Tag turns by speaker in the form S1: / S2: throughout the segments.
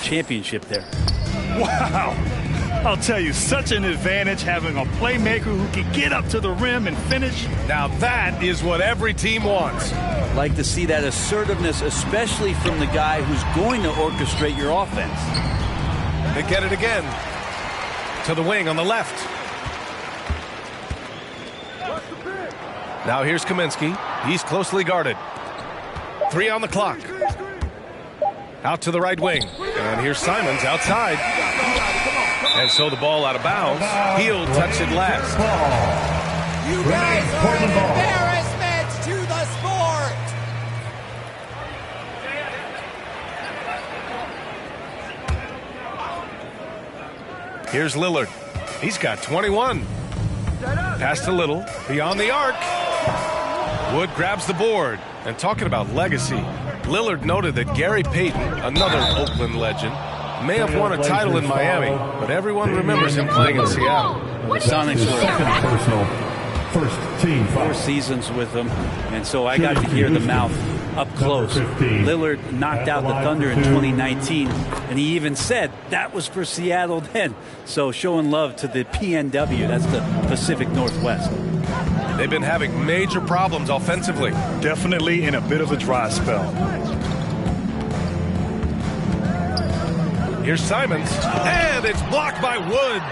S1: championship there.
S2: Wow. I'll tell you, such an advantage having a playmaker who can get up to the rim and finish.
S3: Now that is what every team wants.
S1: Like to see that assertiveness, especially from the guy who's going to orchestrate your offense.
S3: They get it again. To the wing on the left. Now here's Kaminsky. He's closely guarded. 3 on the clock. Out to the right wing. And here's Simons outside. And so the ball out of bounds. He'll touch it last.
S4: You guys are an embarrassment to the sport.
S3: Here's Lillard. He's got 21. Pass to Little. Beyond the arc. Wood grabs the board. And talking about legacy, Lillard noted that Gary Payton, another Oakland legend, may have won a title in Miami, but everyone remembers him playing in Seattle.
S1: The Sonics were
S5: first team
S1: 4 seasons with him, and so I got to hear the mouth up close. Lillard knocked out the Thunder in 2019, and he even said that was for Seattle then. So showing love to the PNW, that's the Pacific Northwest.
S3: They've been having major problems offensively.
S2: Definitely in a bit of a dry spell.
S3: Here's Simons, and it's blocked by Wood.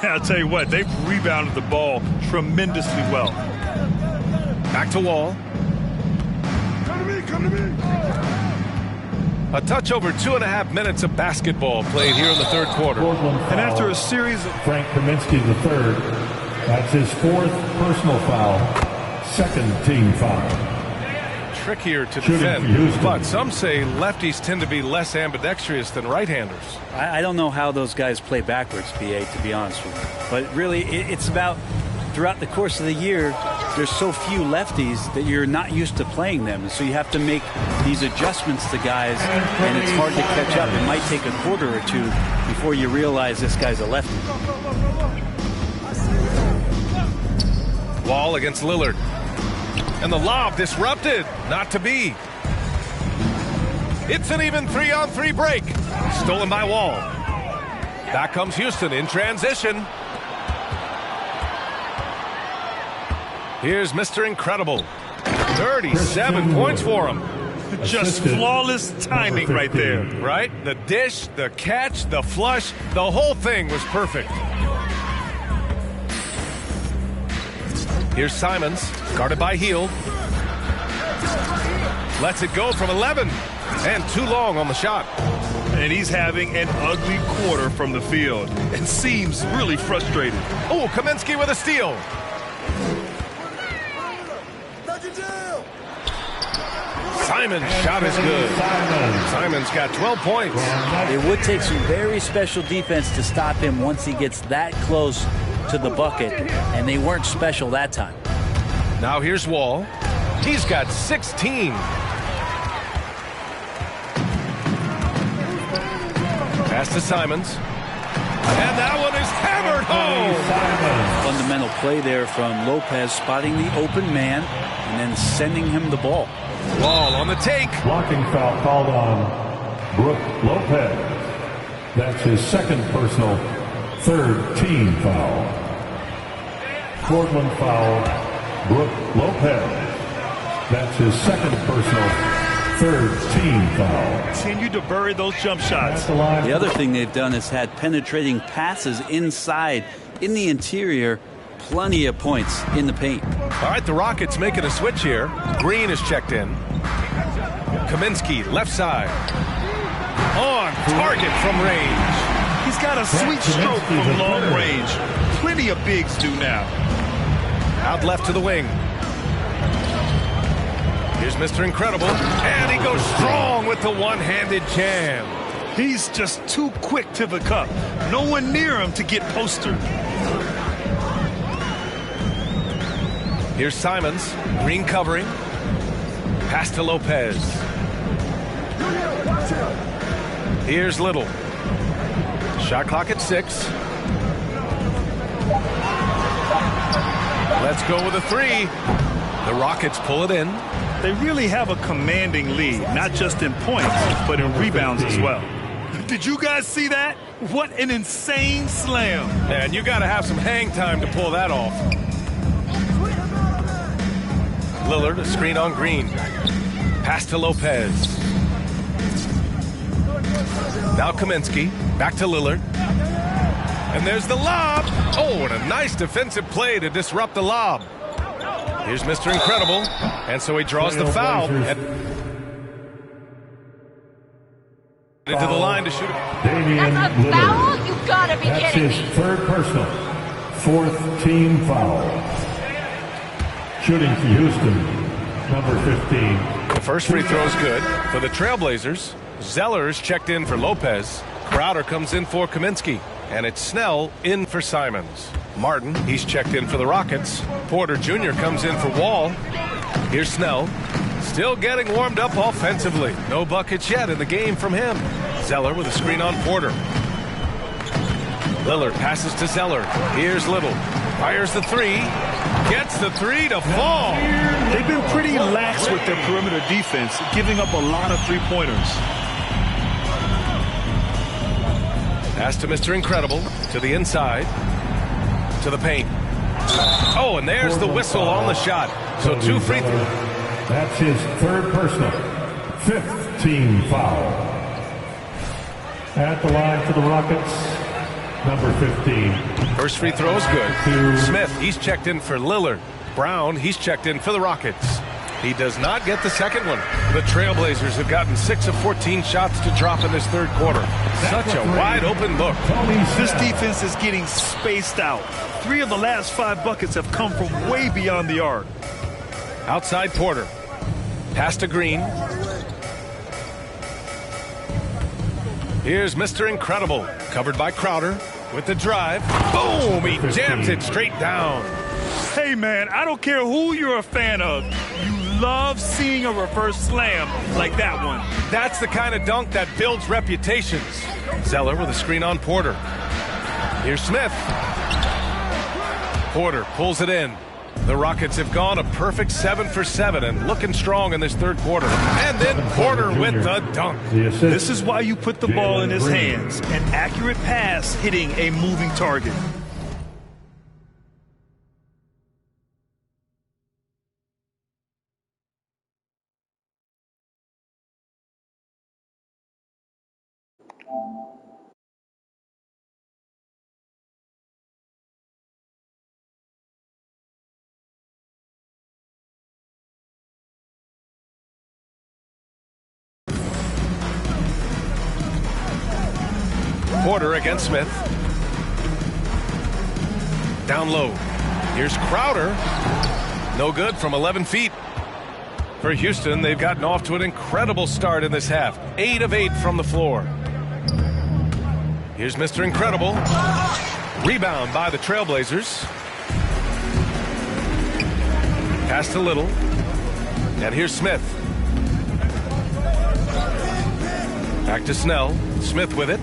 S2: I'll tell you what, they've rebounded the ball tremendously well.
S3: Back to Wall.
S5: Come to me.
S3: A touch over 2.5 minutes of basketball played here in the third quarter.
S2: And after a series of...
S5: Frank Kaminsky III, that's his 4th personal foul, 2nd team foul.
S3: Trickier to defend, but some say lefties tend to be less ambidextrous than right-handers.
S1: I don't know how those guys play backwards, BA, to be honest with you. But really, it's about throughout the course of the year, there's so few lefties that you're not used to playing them. So you have to make these adjustments to guys, and it's hard to catch up. It might take a quarter or two before you realize this guy's a lefty.
S3: Wall against Lillard. And the lob disrupted. Not to be. It's an even 3-on-3 break. Stolen by Wall. Back comes Houston in transition. Here's Mr. Incredible. 37 points for him.
S2: Just flawless timing right there.
S3: Right? The dish, the catch, the flush, the whole thing was perfect. Here's Simons, guarded by Hield. Lets it go from 11. And too long on the shot.
S2: And he's having an ugly quarter from the field. And seems really frustrated.
S3: Oh, Kaminsky with a steal. Simon's shot is good. Simon's got 12 points.
S1: It would take some very special defense to stop him once he gets that close to the bucket, and they weren't special that time.
S3: Now here's Wall. He's got 16. Pass to Simons. And that one is hammered home.
S1: Fundamental play there from Lopez, spotting the open man and then sending him the ball.
S3: Wall on the take.
S5: Blocking foul called on Brook Lopez. That's his 2nd personal, 3rd team foul. Portland foul, Brook Lopez. That's his 2nd personal, 3rd team foul.
S2: Continue to bury those jump shots.
S1: The other thing they've done is had penetrating passes inside, in the interior, plenty of points in the paint.
S3: All right, the Rockets making a switch here. Green is checked in. Kaminsky, left side. On target from range.
S2: He's got a sweet stroke from long range. Plenty of bigs do now.
S3: Out left to the wing. Here's Mr. Incredible. And he goes strong with the one-handed jam.
S2: He's just too quick to the cup. No one near him to get postered.
S3: Here's Simons. Green covering. Pass to Lopez. Here's Little. Shot clock at 6. Let's go with a 3. The Rockets pull it in.
S2: They really have a commanding lead, not just in points, but in rebounds as well. Did you guys see that? What an insane slam.
S3: Man, you got to have some hang time to pull that off. Lillard, a screen on Green. Pass to Lopez. Now Kaminsky. Back to Lillard. And there's the lob. Oh, and a nice defensive play to disrupt the lob. Here's Mr. Incredible. And so he draws the foul. Into the line to shoot.
S6: That's a foul? You gotta be kidding me.
S5: That's his third personal. Fourth team foul. Shooting for Houston, number 15.
S3: The first free throw is good for the Trailblazers. Zeller's checked in for Lopez. Crowder comes in for Kaminsky. And it's Snell in for Simons. Martin, he's checked in for the Rockets. Porter Jr. comes in for Wall. Here's Snell. Still getting warmed up offensively. No buckets yet in the game from him. Zeller with a screen on Porter. Lillard passes to Zeller. Here's Little. Fires the three. Gets the three to fall.
S2: They've been pretty lax with their perimeter defense, giving up a lot of three-pointers.
S3: Pass to Mr. Incredible. To the inside. To the paint. Oh, and there's the whistle on the shot. So 2 free throws.
S5: That's his third personal. Fifth team foul. At the line for the Rockets, number 15.
S3: First free throw is good. Smith, he's checked in for Lillard. Brown, he's checked in for the Rockets. He does not get the second one. The Trailblazers have gotten 6 of 14 shots to drop in this third quarter. Such a wide open look.
S2: This defense is getting spaced out. 3 of the last 5 buckets have come from way beyond the arc.
S3: Outside Porter. Pass to Green. Here's Mr. Incredible. Covered by Crowder with the drive. Boom! He jams it straight down.
S2: Hey, man, I don't care who you're a fan of. You love seeing a reverse slam like that one.
S3: That's the kind of dunk that builds reputations. Zeller with a screen on Porter. Here's Smith. Porter pulls it in. The Rockets have gone a perfect 7 for 7 and looking strong in this third quarter. And then Porter with the dunk.
S2: This is why you put the ball in his hands. An accurate pass hitting a moving target.
S3: Porter against Smith. Down low. Here's Crowder. No good from 11 feet. For Houston, they've gotten off to an incredible start in this half. 8 of 8 from the floor. Here's Mr. Incredible. Rebound by the Trailblazers. Pass to Little. And here's Smith. Back to Snell. Smith with it.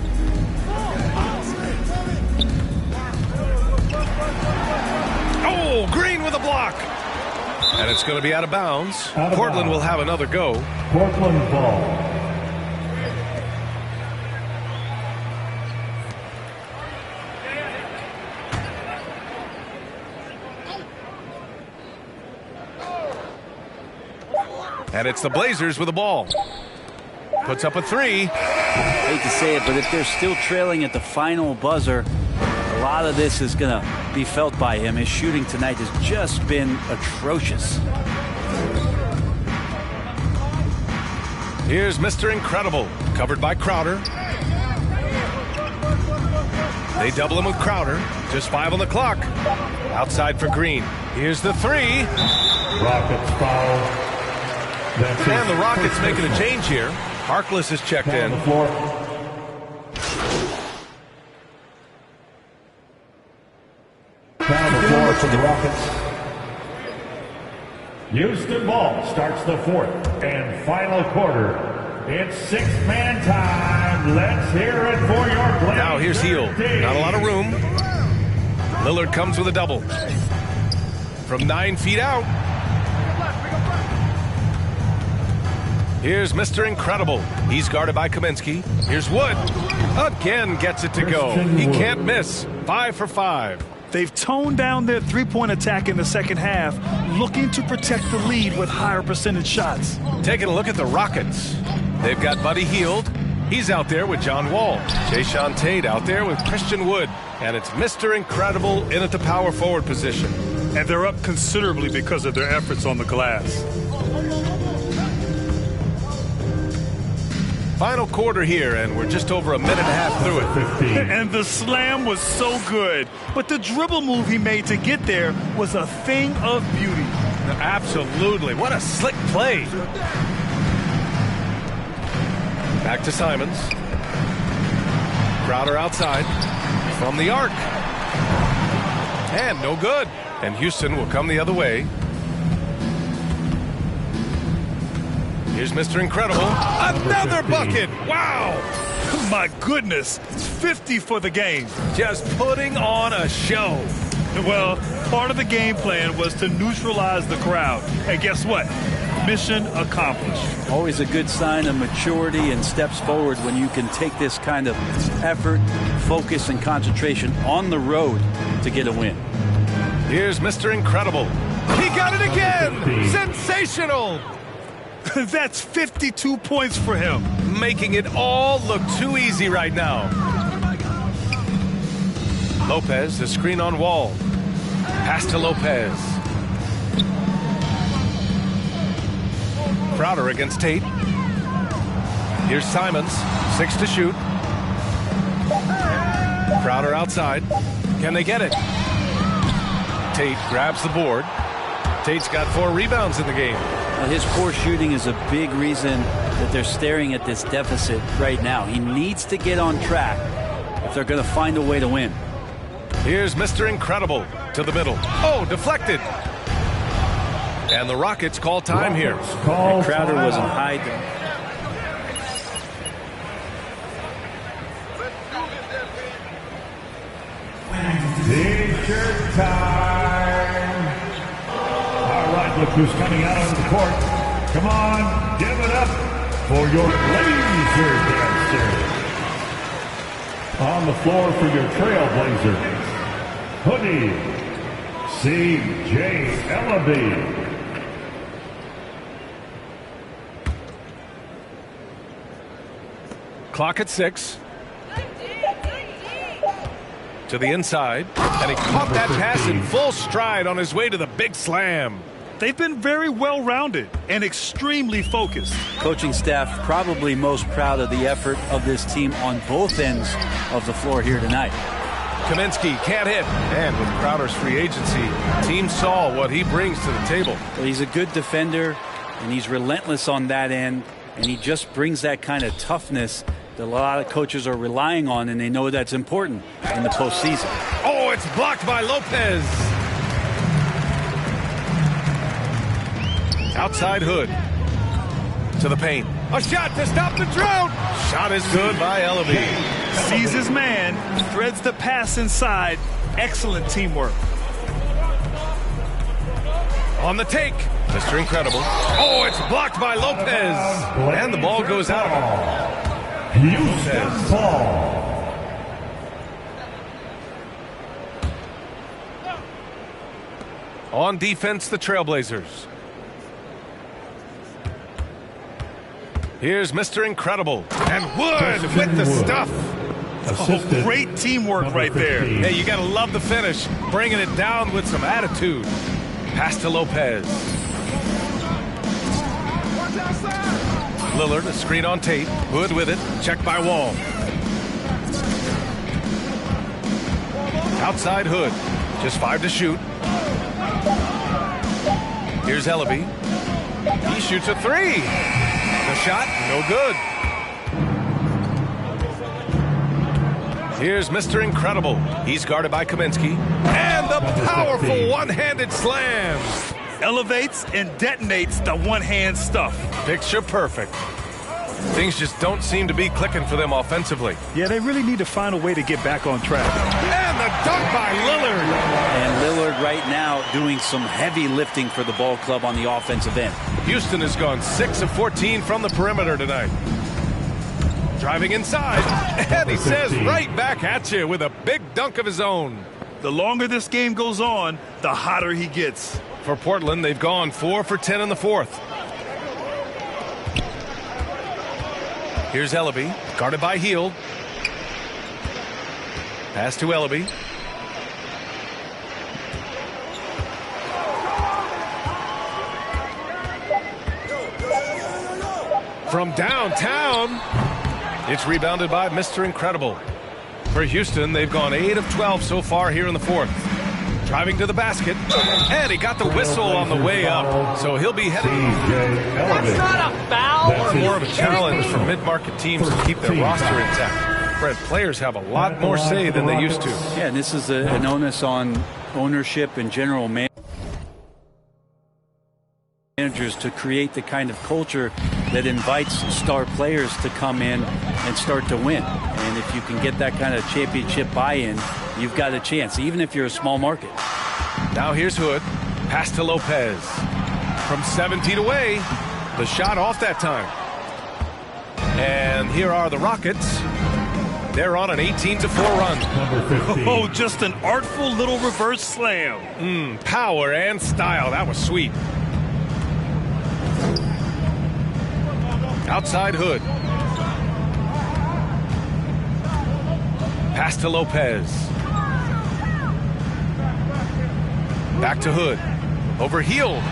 S3: Oh, Green with a block. And it's going to be out of bounds. Portland will have another go.
S5: Portland ball.
S3: And it's the Blazers with the ball. Puts up a 3.
S1: Hate to say it, but if they're still trailing at the final buzzer, a lot of this is going to be felt by him. His shooting tonight has just been atrocious.
S3: Here's Mr. Incredible, covered by Crowder. They double him with Crowder. Just 5 on the clock. Outside for Green. Here's the 3.
S5: Rockets foul.
S3: And the Rockets making a change here. Harkless is checked in.
S5: Down the floor for the Rockets. Houston ball starts the fourth and final quarter. It's 6-man time. Let's hear it for your Blazers.
S3: Now here's Heel. Not a lot of room. Lillard comes with a double. From 9 feet out. Here's Mr. Incredible. He's guarded by Kaminsky. Here's Wood. Again gets it to go. He can't miss. 5 for 5.
S2: They've toned down their three-point attack in the second half, looking to protect the lead with higher percentage shots.
S3: Taking a look at the Rockets. They've got Buddy Hield. He's out there with John Wall. Jayshawn Tate out there with Christian Wood. And it's Mr. Incredible in at the power forward position.
S2: And they're up considerably because of their efforts on the glass.
S3: Final quarter here, and we're just over a minute and a half through it.
S2: And the slam was so good, but the dribble move he made to get there was a thing of beauty.
S3: Absolutely. What a slick play. Back to Simons. Crowder outside from the arc. And no good. And Houston will come the other way. Here's Mr. Incredible. Another bucket. Wow.
S2: My goodness. 50 for the game.
S3: Just putting on a show.
S2: Well, part of the game plan was to neutralize the crowd. And guess what? Mission accomplished.
S1: Always a good sign of maturity and steps forward when you can take this kind of effort, focus, and concentration on the road to get a win.
S3: Here's Mr. Incredible. He got it again. Sensational.
S2: That's 52 points for him.
S3: Making it all look too easy right now. Lopez, the screen on Wall. Pass to Lopez. Crowder against Tate. Here's Simons. 6 to shoot. Crowder outside. Can they get it? Tate grabs the board. Tate's got 4 rebounds in the game.
S1: His poor shooting is a big reason that they're staring at this deficit right now. He needs to get on track if they're going to find a way to win.
S3: Here's Mr. Incredible to the middle. Oh, deflected. And the Rockets call time here.
S1: And Crowder wasn't hiding.
S5: T-shirt time. All right, look who's coming out on the court. Come on, give it up for your laser dancer. On the floor for your Trailblazers, Hoodie, C.J. Ellaby.
S3: Clock at 6. To the inside, and he caught that pass in full stride on his way to the big slam.
S2: They've been very well-rounded and extremely focused.
S1: Coaching staff probably most proud of the effort of this team on both ends of the floor here tonight.
S3: Kaminsky can't hit, and with Crowder's free agency, team saw what he brings to the table.
S1: Well, he's a good defender, and he's relentless on that end, and he just brings that kind of toughness that a lot of coaches are relying on, and they know that's important in the postseason.
S3: Oh, it's blocked by Lopez. Outside Hood to the paint. A shot to stop the drought. Shot is good by Ellaby.
S2: Sees his man, threads the pass inside. Excellent teamwork.
S3: On the take, Mr. Incredible. Oh, it's blocked by Lopez. And the ball goes out.
S5: Houston ball.
S3: On defense, the Trailblazers. Here's Mr. Incredible. And Wood with the stuff.
S2: Oh, great teamwork right there.
S3: Hey, you got to love the finish. Bringing it down with some attitude. Pass to Lopez. Lillard, a screen on Tate. Hood with it. Checked by Wall. Outside Hood. Just 5 to shoot. Here's Ellaby. He shoots a 3. The shot, no good. Here's Mr. Incredible. He's guarded by Kaminsky. And the powerful one-handed slam.
S2: Elevates and detonates the one-hand stuff.
S3: Picture perfect. Things just don't seem to be clicking for them offensively.
S2: Yeah, they really need to find a way to get back on track.
S3: And the dunk by Lillard.
S1: And Lillard right now doing some heavy lifting for the ball club on the offensive end.
S3: Houston has gone 6 of 14 from the perimeter tonight. Driving inside, and he says right back at you with a big dunk of his own.
S2: The longer this game goes on, the hotter he gets.
S3: For Portland, they've gone 4 for 10 in the fourth. Here's Ellaby, guarded by Hield. Pass to Ellaby. From downtown, it's rebounded by Mr. Incredible. For Houston, they've gone 8 of 12 so far here in the fourth. Driving to the basket, and he got the whistle on the way up, so he'll be heading.
S6: That's not a foul.
S3: Or more of a challenge for mid-market teams to keep their roster intact. Fred, players have a lot more say than they used to.
S1: Yeah, and this is an onus on ownership and general managers to create the kind of culture that invites star players to come in and start to win. And if you can get that kind of championship buy-in, you've got a chance, even if you're a small market.
S3: Now here's Hood. Pass to Lopez. From 7 feet away, the shot off that time. And here are the Rockets. They're on an 18-4 run.
S2: Oh, just an artful little reverse slam.
S3: Power and style. That was sweet. Outside Hood. Pass to Lopez. Back to Hood. Over Hield.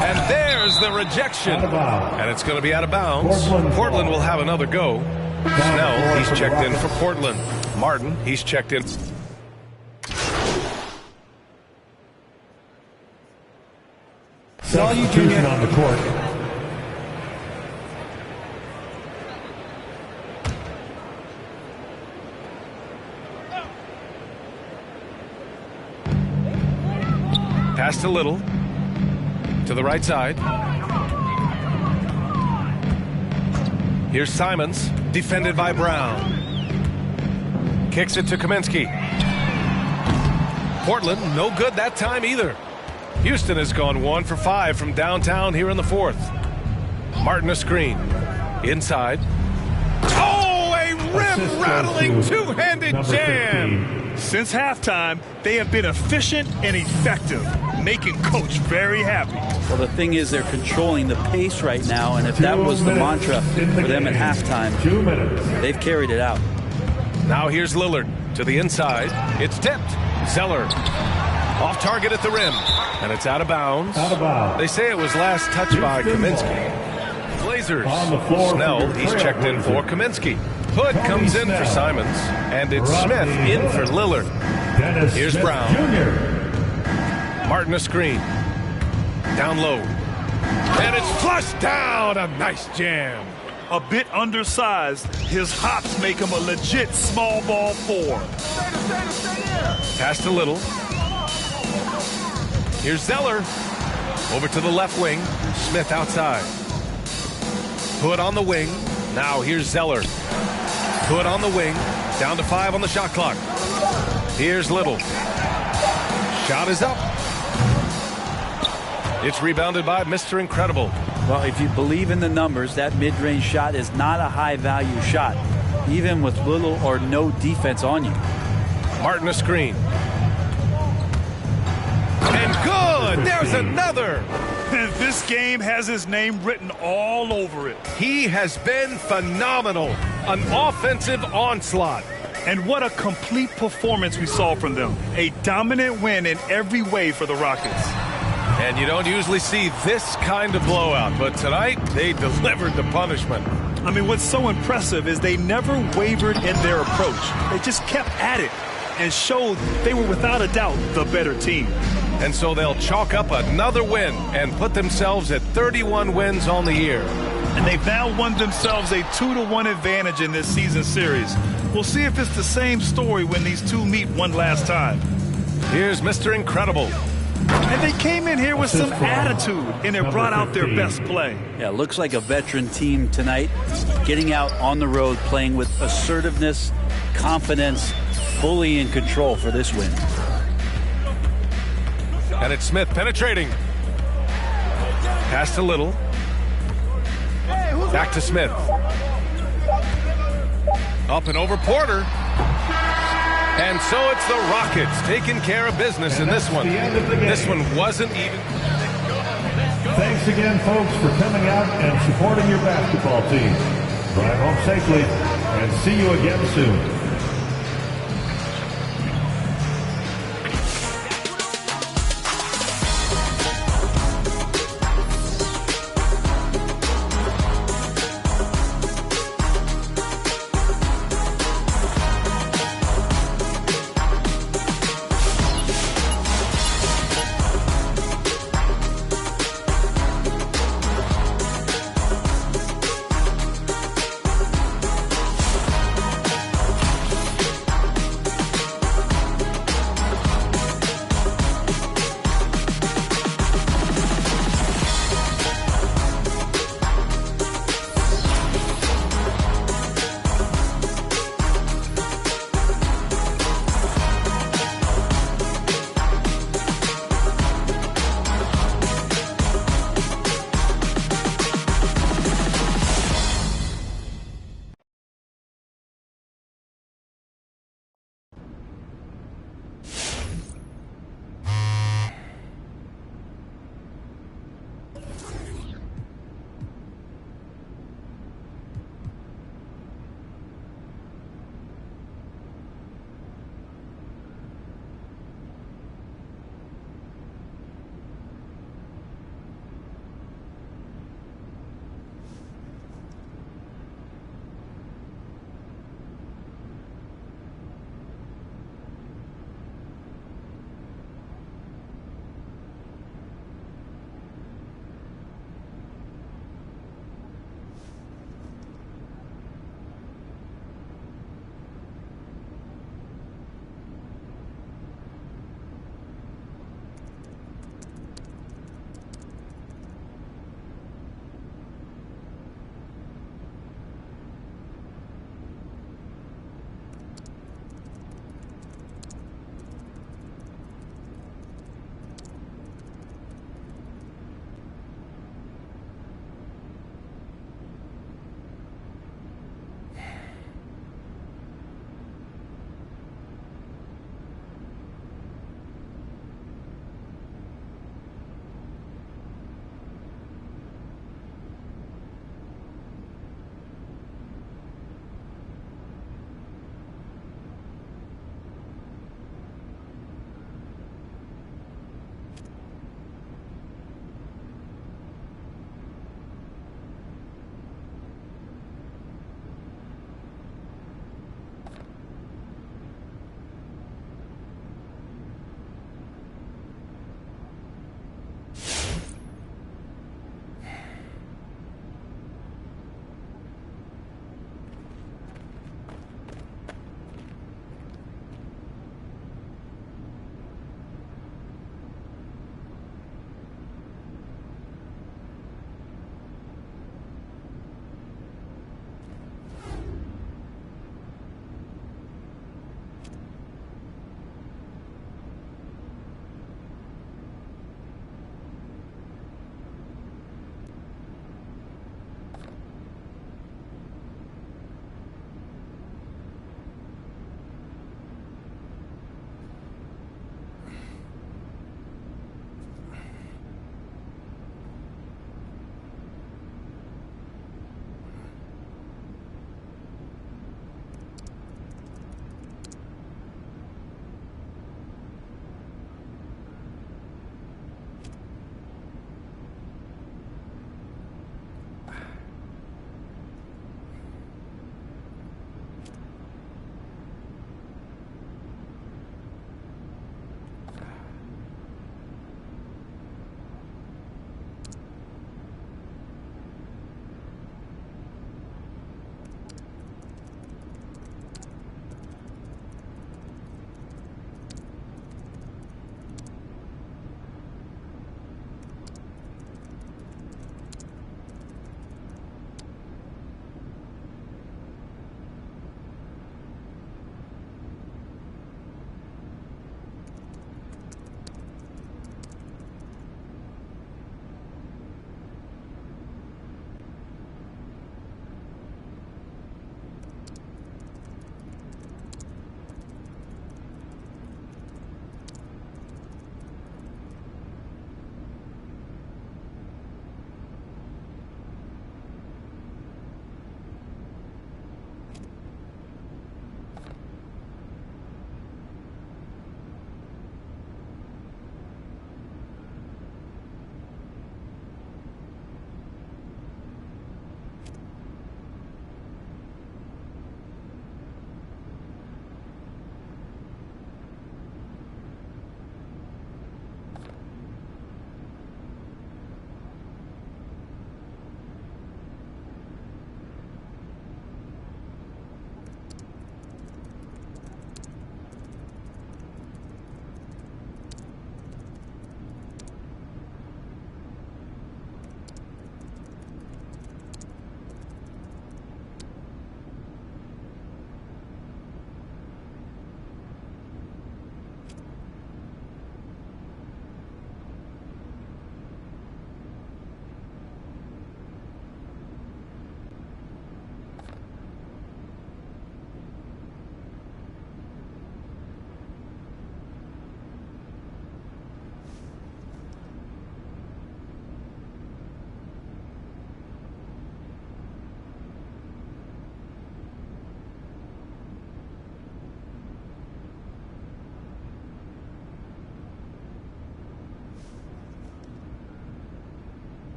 S3: And there's the rejection. And it's going to be out of bounds. Portland will have another go. Snell, he's checked in for Portland. Martin, he's checked in.
S5: Substitution on the court.
S3: Pass to Little. To the right side. Here's Simons, defended by Brown. Kicks it to Kaminsky. Portland, no good that time either. Houston has gone 1 for 5 from downtown here in the fourth. Martin a screen. Inside. Oh, a rim-rattling two-handed jam.
S2: Since halftime, they have been efficient and effective, making Coach very happy.
S1: Well, the thing is, they're controlling the pace right now, and if that was the mantra for them at halftime, they've carried it out.
S3: Now here's Lillard to the inside. It's tipped. Zeller off target at the rim, and it's out of bounds. They say it was last touched by Kaminsky. Blazers. Snell, he's checked in for Kaminsky. Hood comes in for Simons, and it's Smith in for Lillard. Here's Brown. Martin a screen. Down low. And it's flushed down. A nice jam.
S2: A bit undersized, his hops make him a legit small ball 4.
S3: Pass to Little. Here's Zeller. Over to the left wing. Smith outside. Hood on the wing. Now here's Zeller. Hood on the wing. Down to 5 on the shot clock. Here's Little. Shot is up. It's rebounded by Mr. Incredible.
S1: Well, if you believe in the numbers, that mid-range shot is not a high-value shot, even with little or no defense on you.
S3: Martin a screen. And good! There's another!
S2: And this game has his name written all over it.
S3: He has been phenomenal. An offensive onslaught.
S2: And what a complete performance we saw from them. A dominant win in every way for the Rockets.
S3: And you don't usually see this kind of blowout, but tonight they delivered the punishment.
S2: I mean, what's so impressive is they never wavered in their approach. They just kept at it and showed they were without a doubt the better team.
S3: And so they'll chalk up another win and put themselves at 31 wins on the year.
S2: And they've now won themselves a 2-1 advantage in this season series. We'll see if it's the same story when these two meet one last time.
S3: Here's Mr. Incredible.
S2: And they came in here with some attitude, and it brought out their best play.
S1: Yeah, looks like a veteran team tonight, getting out on the road, playing with assertiveness, confidence, fully in control for this win.
S3: And it's Smith penetrating. Pass to Little. Back to Smith. Up and over Porter. And so it's the Rockets taking care of business in this one. This one wasn't even.
S5: Thanks again, folks, for coming out and supporting your basketball team. Drive home safely and see you again soon.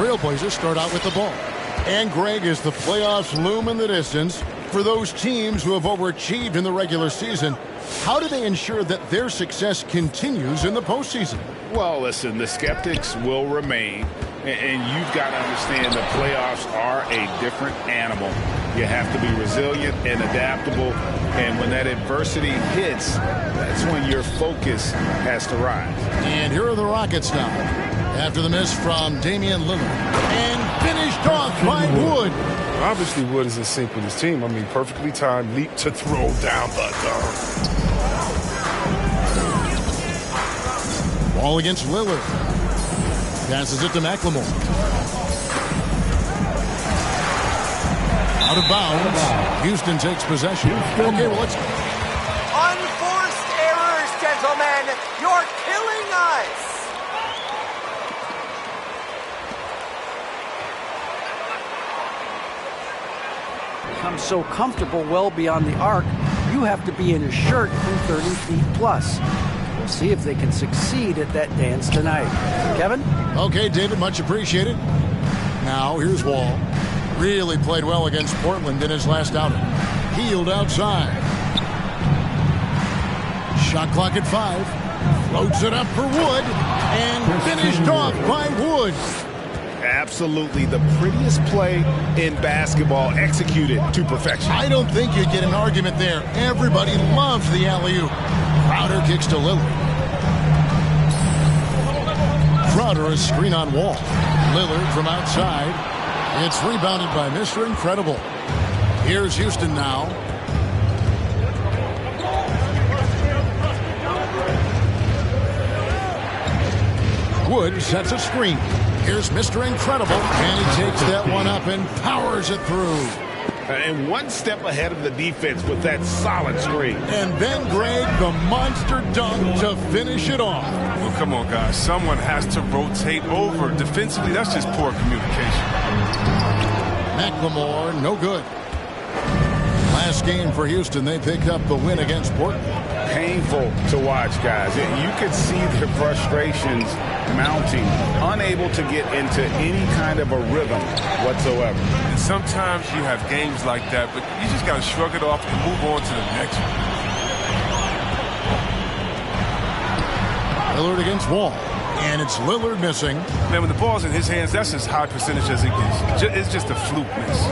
S7: Trailblazers start out with the ball. And Greg, as the playoffs loom in the distance, for those teams who have overachieved in the regular season, how do they ensure that their success continues in the postseason?
S8: Well, listen, the skeptics will remain, and you've got to understand the playoffs are a different animal. You have to be resilient and adaptable, and when that adversity hits, that's when your focus has to rise.
S7: And here are the Rockets now, after the miss from Damian Lillard, and finished off by Wood.
S3: Obviously, Wood is in sync with his team. I mean, perfectly timed leap to throw down the dunk.
S7: Ball against Lillard. Passes it to McLemore. Out of bounds. Houston takes possession. Okay, well, let's...
S4: Unforced errors, gentlemen. You're killing us.
S9: Become so comfortable well beyond the arc, you have to be in a shirt from 30 feet plus. We'll see if they can succeed at that dance tonight. Kevin?
S7: Okay, David, much appreciated. Now, here's Wall. Really played well against Portland in his last outing. Healed outside. Shot clock at 5. Floats it up for Wood. And finished off by Wood.
S8: Absolutely the prettiest play in basketball, executed to perfection.
S7: I don't think you'd get an argument there. Everybody loves the alley-oop. Crowder kicks to Lillard. Crowder, a screen on Wall. Lillard from outside. It's rebounded by Mr. Incredible. Here's Houston now. Wood sets a screen. Here's Mr. Incredible, and he takes that one up and powers it through.
S8: And one step ahead of the defense with that solid screen.
S7: And then, Greg, the monster dunk to finish it off.
S3: Well, come on, guys. Someone has to rotate over. Defensively, that's just poor communication.
S7: McLemore, no good. Last game for Houston, they picked up the win against Portland.
S8: Painful to watch, guys. You could see their frustrations mounting, unable to get into any kind of a rhythm whatsoever.
S3: And sometimes you have games like that, but you just got to shrug it off and move on to the next one.
S7: Lillard against Wall. And it's Lillard missing.
S3: Man, when the ball's in his hands, that's as high percentage as it gets. It's just a fluke miss.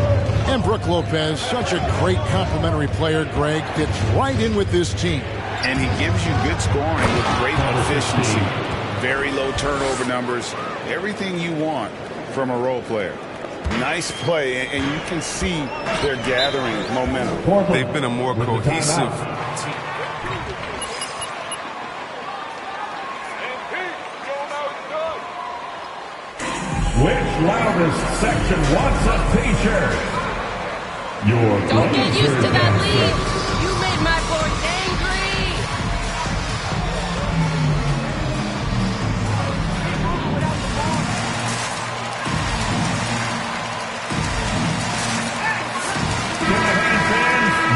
S7: And Brook Lopez, such a great complimentary player, Greg, fits right in with this team.
S8: And he gives you good scoring with great efficiency. Very low turnover numbers. Everything you want from a role player. Nice play, and you can see they're gathering momentum.
S3: They've been a more cohesive team.
S5: Which loudest section wants a t-shirt?
S10: Don't get used to that lead. You made my boys angry.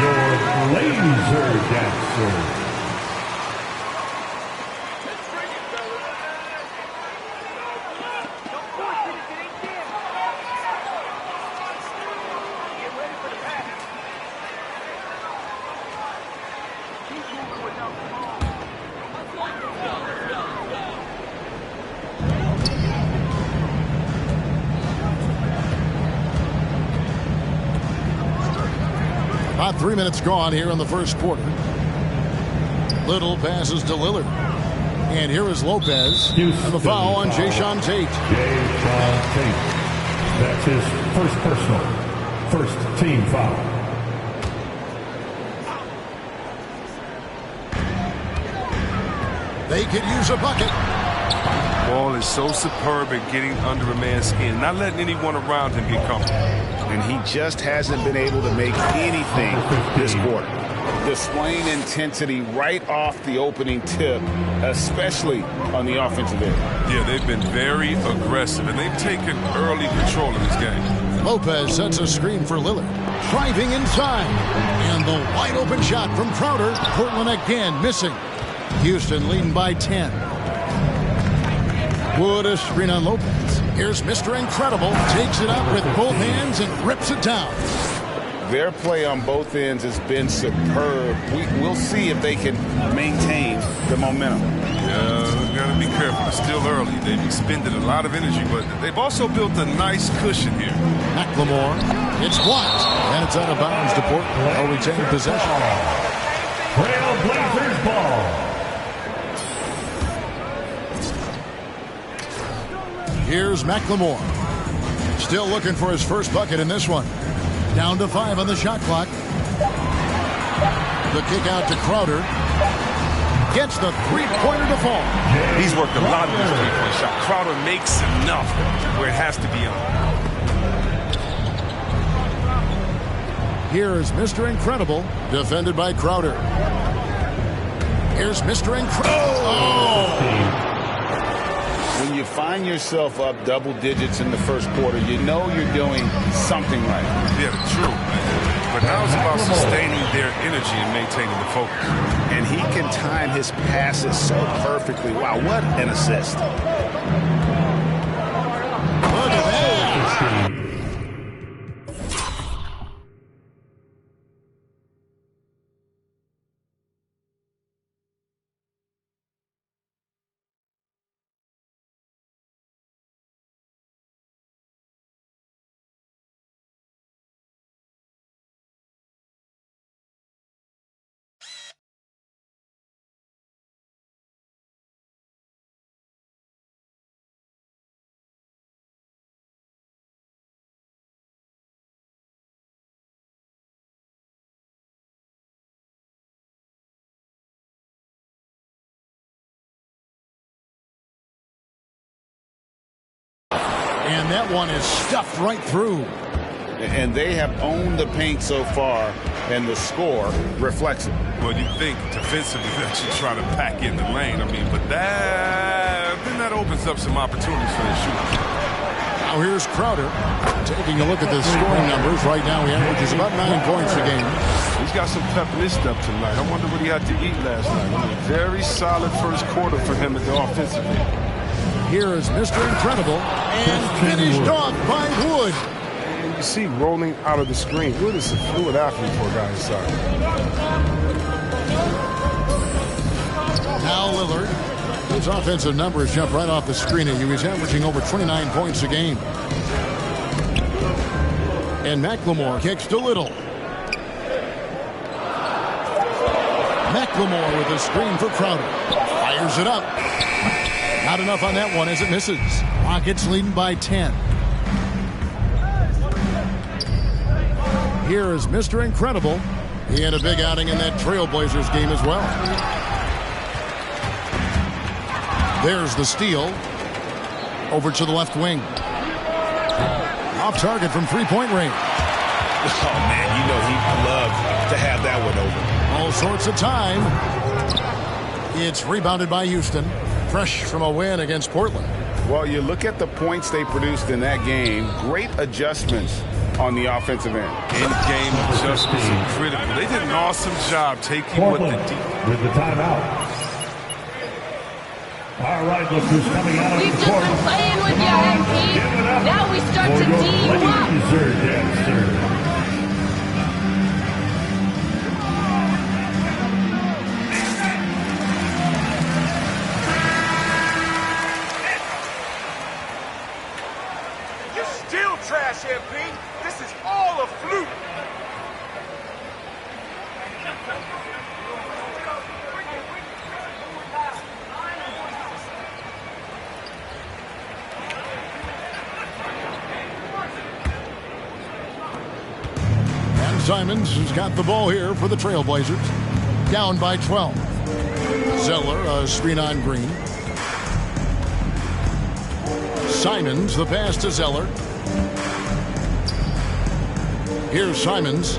S5: Your laser dancer.
S7: About 3 minutes gone here in the first quarter. Little passes to Lillard. And here is Lopez. And the foul on Jayshawn Tate.
S5: Jayshawn Tate. That's his first personal. First team foul.
S7: They could use a bucket.
S3: Ball is so superb at getting under a man's skin, not letting anyone around him get comfortable.
S8: And he just hasn't been able to make anything this quarter. Displaying intensity right off the opening tip, especially on the offensive end.
S3: Yeah, they've been very aggressive, and they've taken early control of this game.
S7: Lopez sets a screen for Lillard. Driving inside. And the wide open shot from Crowder. Portland again missing. Houston leading by 10. Wood a screen on Lopez. Here's Mr. Incredible. Takes it up with both hands and rips it down.
S8: Their play on both ends has been superb. We'll see if they can maintain the momentum.
S3: Yeah, we got to be careful. It's still early. They've expended a lot of energy, but they've also built a nice cushion here.
S7: McLemore. It's blocked. And it's out of bounds to Portland. They'll retain possession.
S5: Trailblazers ball.
S7: Here's McLemore. Still looking for his first bucket in this one. Down to 5 on the shot clock. The kick out to Crowder. Gets the three-pointer to fall.
S3: He's worked a lot of this three-point shot. Crowder makes enough where it has to be on.
S7: Here is Mr. Incredible, defended by Crowder. Here's Mr. Incredible. Oh!
S8: When you find yourself up double digits in the first quarter, you know you're doing something right.
S3: Yeah, true. But now it's about sustaining their energy and maintaining the focus.
S8: And he can time his passes so perfectly. Wow, what an assist.
S7: Look at that. And that one is stuffed right through.
S8: And they have owned the paint so far, and the score reflects it.
S3: Well, you think defensively that you try to pack in the lane. I mean, but that opens up some opportunities for the shooters.
S7: Now here's Crowder. Taking a look at the scoring numbers. Right now he averages about 9 points a game.
S3: He's got some pep in his step tonight. I wonder what he had to eat last night. I mean, very solid first quarter for him at the offensive end.
S7: Here is Mr. Incredible, and finished off by Wood.
S3: And you see rolling out of the screen. Wood is a fluid athlete for a guy inside.
S7: Now Lillard. His offensive numbers jump right off the screen at you. He's averaging over 29 points a game. And McLemore kicks to Little. McLemore with a screen for Crowder. Fires it up. Not enough on that one as it misses. Rockets leading by 10. Here is Mr. Incredible. He had a big outing in that Trailblazers game as well. There's the steal. Over to the left wing. Off target from three-point range.
S8: Oh, man, you know he'd love to have that one over.
S7: All sorts of time. It's rebounded by Houston. Fresh from a win against Portland.
S8: Well, you look at the points they produced in that game. Great adjustments on the offensive end.
S3: In-game adjustments are critical. They did an awesome job taking
S5: Portland
S3: what the deep.
S5: with the timeout. All right, look who's coming out of
S10: We've
S5: the
S10: just
S5: court.
S10: been playing with you, MP. Now we start to team up.
S4: You're still trash, MP. This is all a fluke.
S7: Simons has got the ball here for the Trailblazers. Down by 12. Zeller, a screen on Green. Simons, the pass to Zeller. Here's Simons.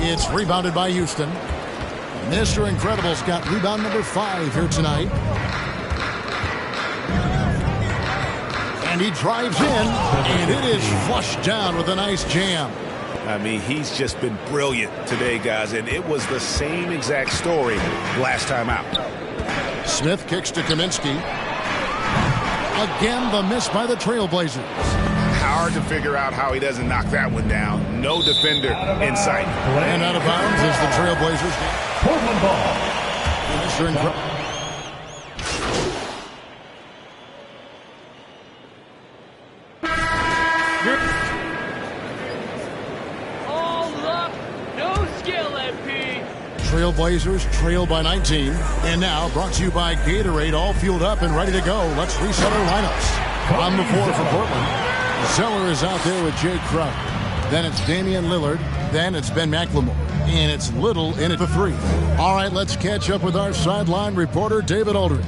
S7: It's rebounded by Houston. Mr. Incredible's got rebound number 5 here tonight. And he drives in, and it is flushed down with a nice jam.
S8: I mean, he's just been brilliant today, guys, and it was the same exact story last time out.
S7: Smith kicks to Kaminsky. Again, the miss by the Trailblazers.
S8: Hard to figure out how he doesn't knock that one down. No defender in sight.
S7: And out of bounds is the Trailblazers.
S5: Portland ball.
S10: All luck, no skill, MP.
S7: Trailblazers trail by 19. And now brought to you by Gatorade, all fueled up and ready to go. Let's reset our lineups. On the floor for Portland, Zeller is out there with Jay Crowder. Then it's Damian Lillard. Then it's Ben McLemore. And it's Little in at the 3. All right, let's catch up with our sideline reporter, David Aldridge.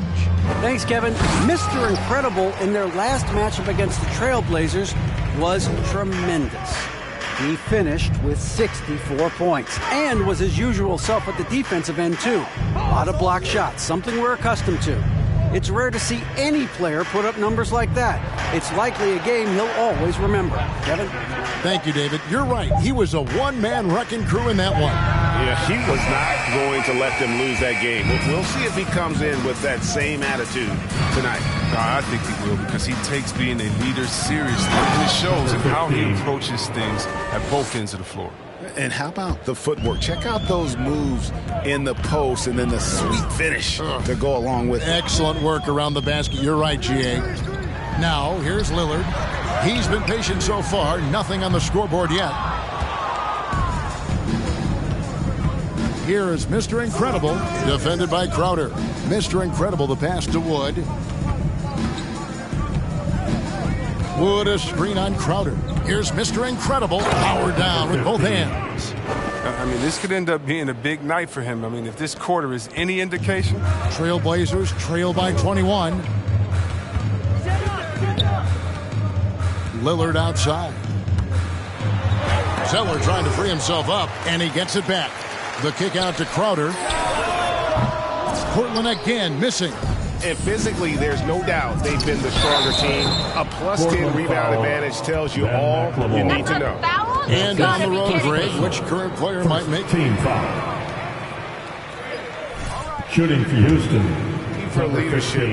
S9: Thanks, Kevin. Mr. Incredible in their last matchup against the Trailblazers was tremendous. He finished with 64 points and was his usual self at the defensive end, too. A lot of block shots, something we're accustomed to. It's rare to see any player put up numbers like that. It's likely a game he'll always remember. Kevin?
S7: Thank you, David. You're right. He was a one-man wrecking crew in that one.
S8: Yeah, he was not going to let them lose that game. We'll see if he comes in with that same attitude tonight.
S3: No, I think he will, because he takes being a leader seriously. And it shows in how he approaches things at both ends of the floor.
S8: And how about the footwork? Check out those moves in the post and then the sweet finish to go along with it.
S7: Excellent work around the basket. You're right, G.A. Now, here's Lillard. He's been patient so far. Nothing on the scoreboard yet. Here is Mr. Incredible, defended by Crowder. Mr. Incredible, the pass to Wood. Wood, a screen on Crowder. Here's Mr. Incredible, powered down with both hands.
S3: I mean, this could end up being a big night for him. I mean, if this quarter is any indication.
S7: Trailblazers trail by 21. Lillard outside. Zeller trying to free himself up, and he gets it back. The kick out to Crowder. Portland again missing.
S8: And physically, there's no doubt they've been the stronger team. A +10 rebound advantage tells you all you need to know.
S7: And on the road, Greg, which current player might make
S5: team foul? Shooting for Houston.
S8: For leadership.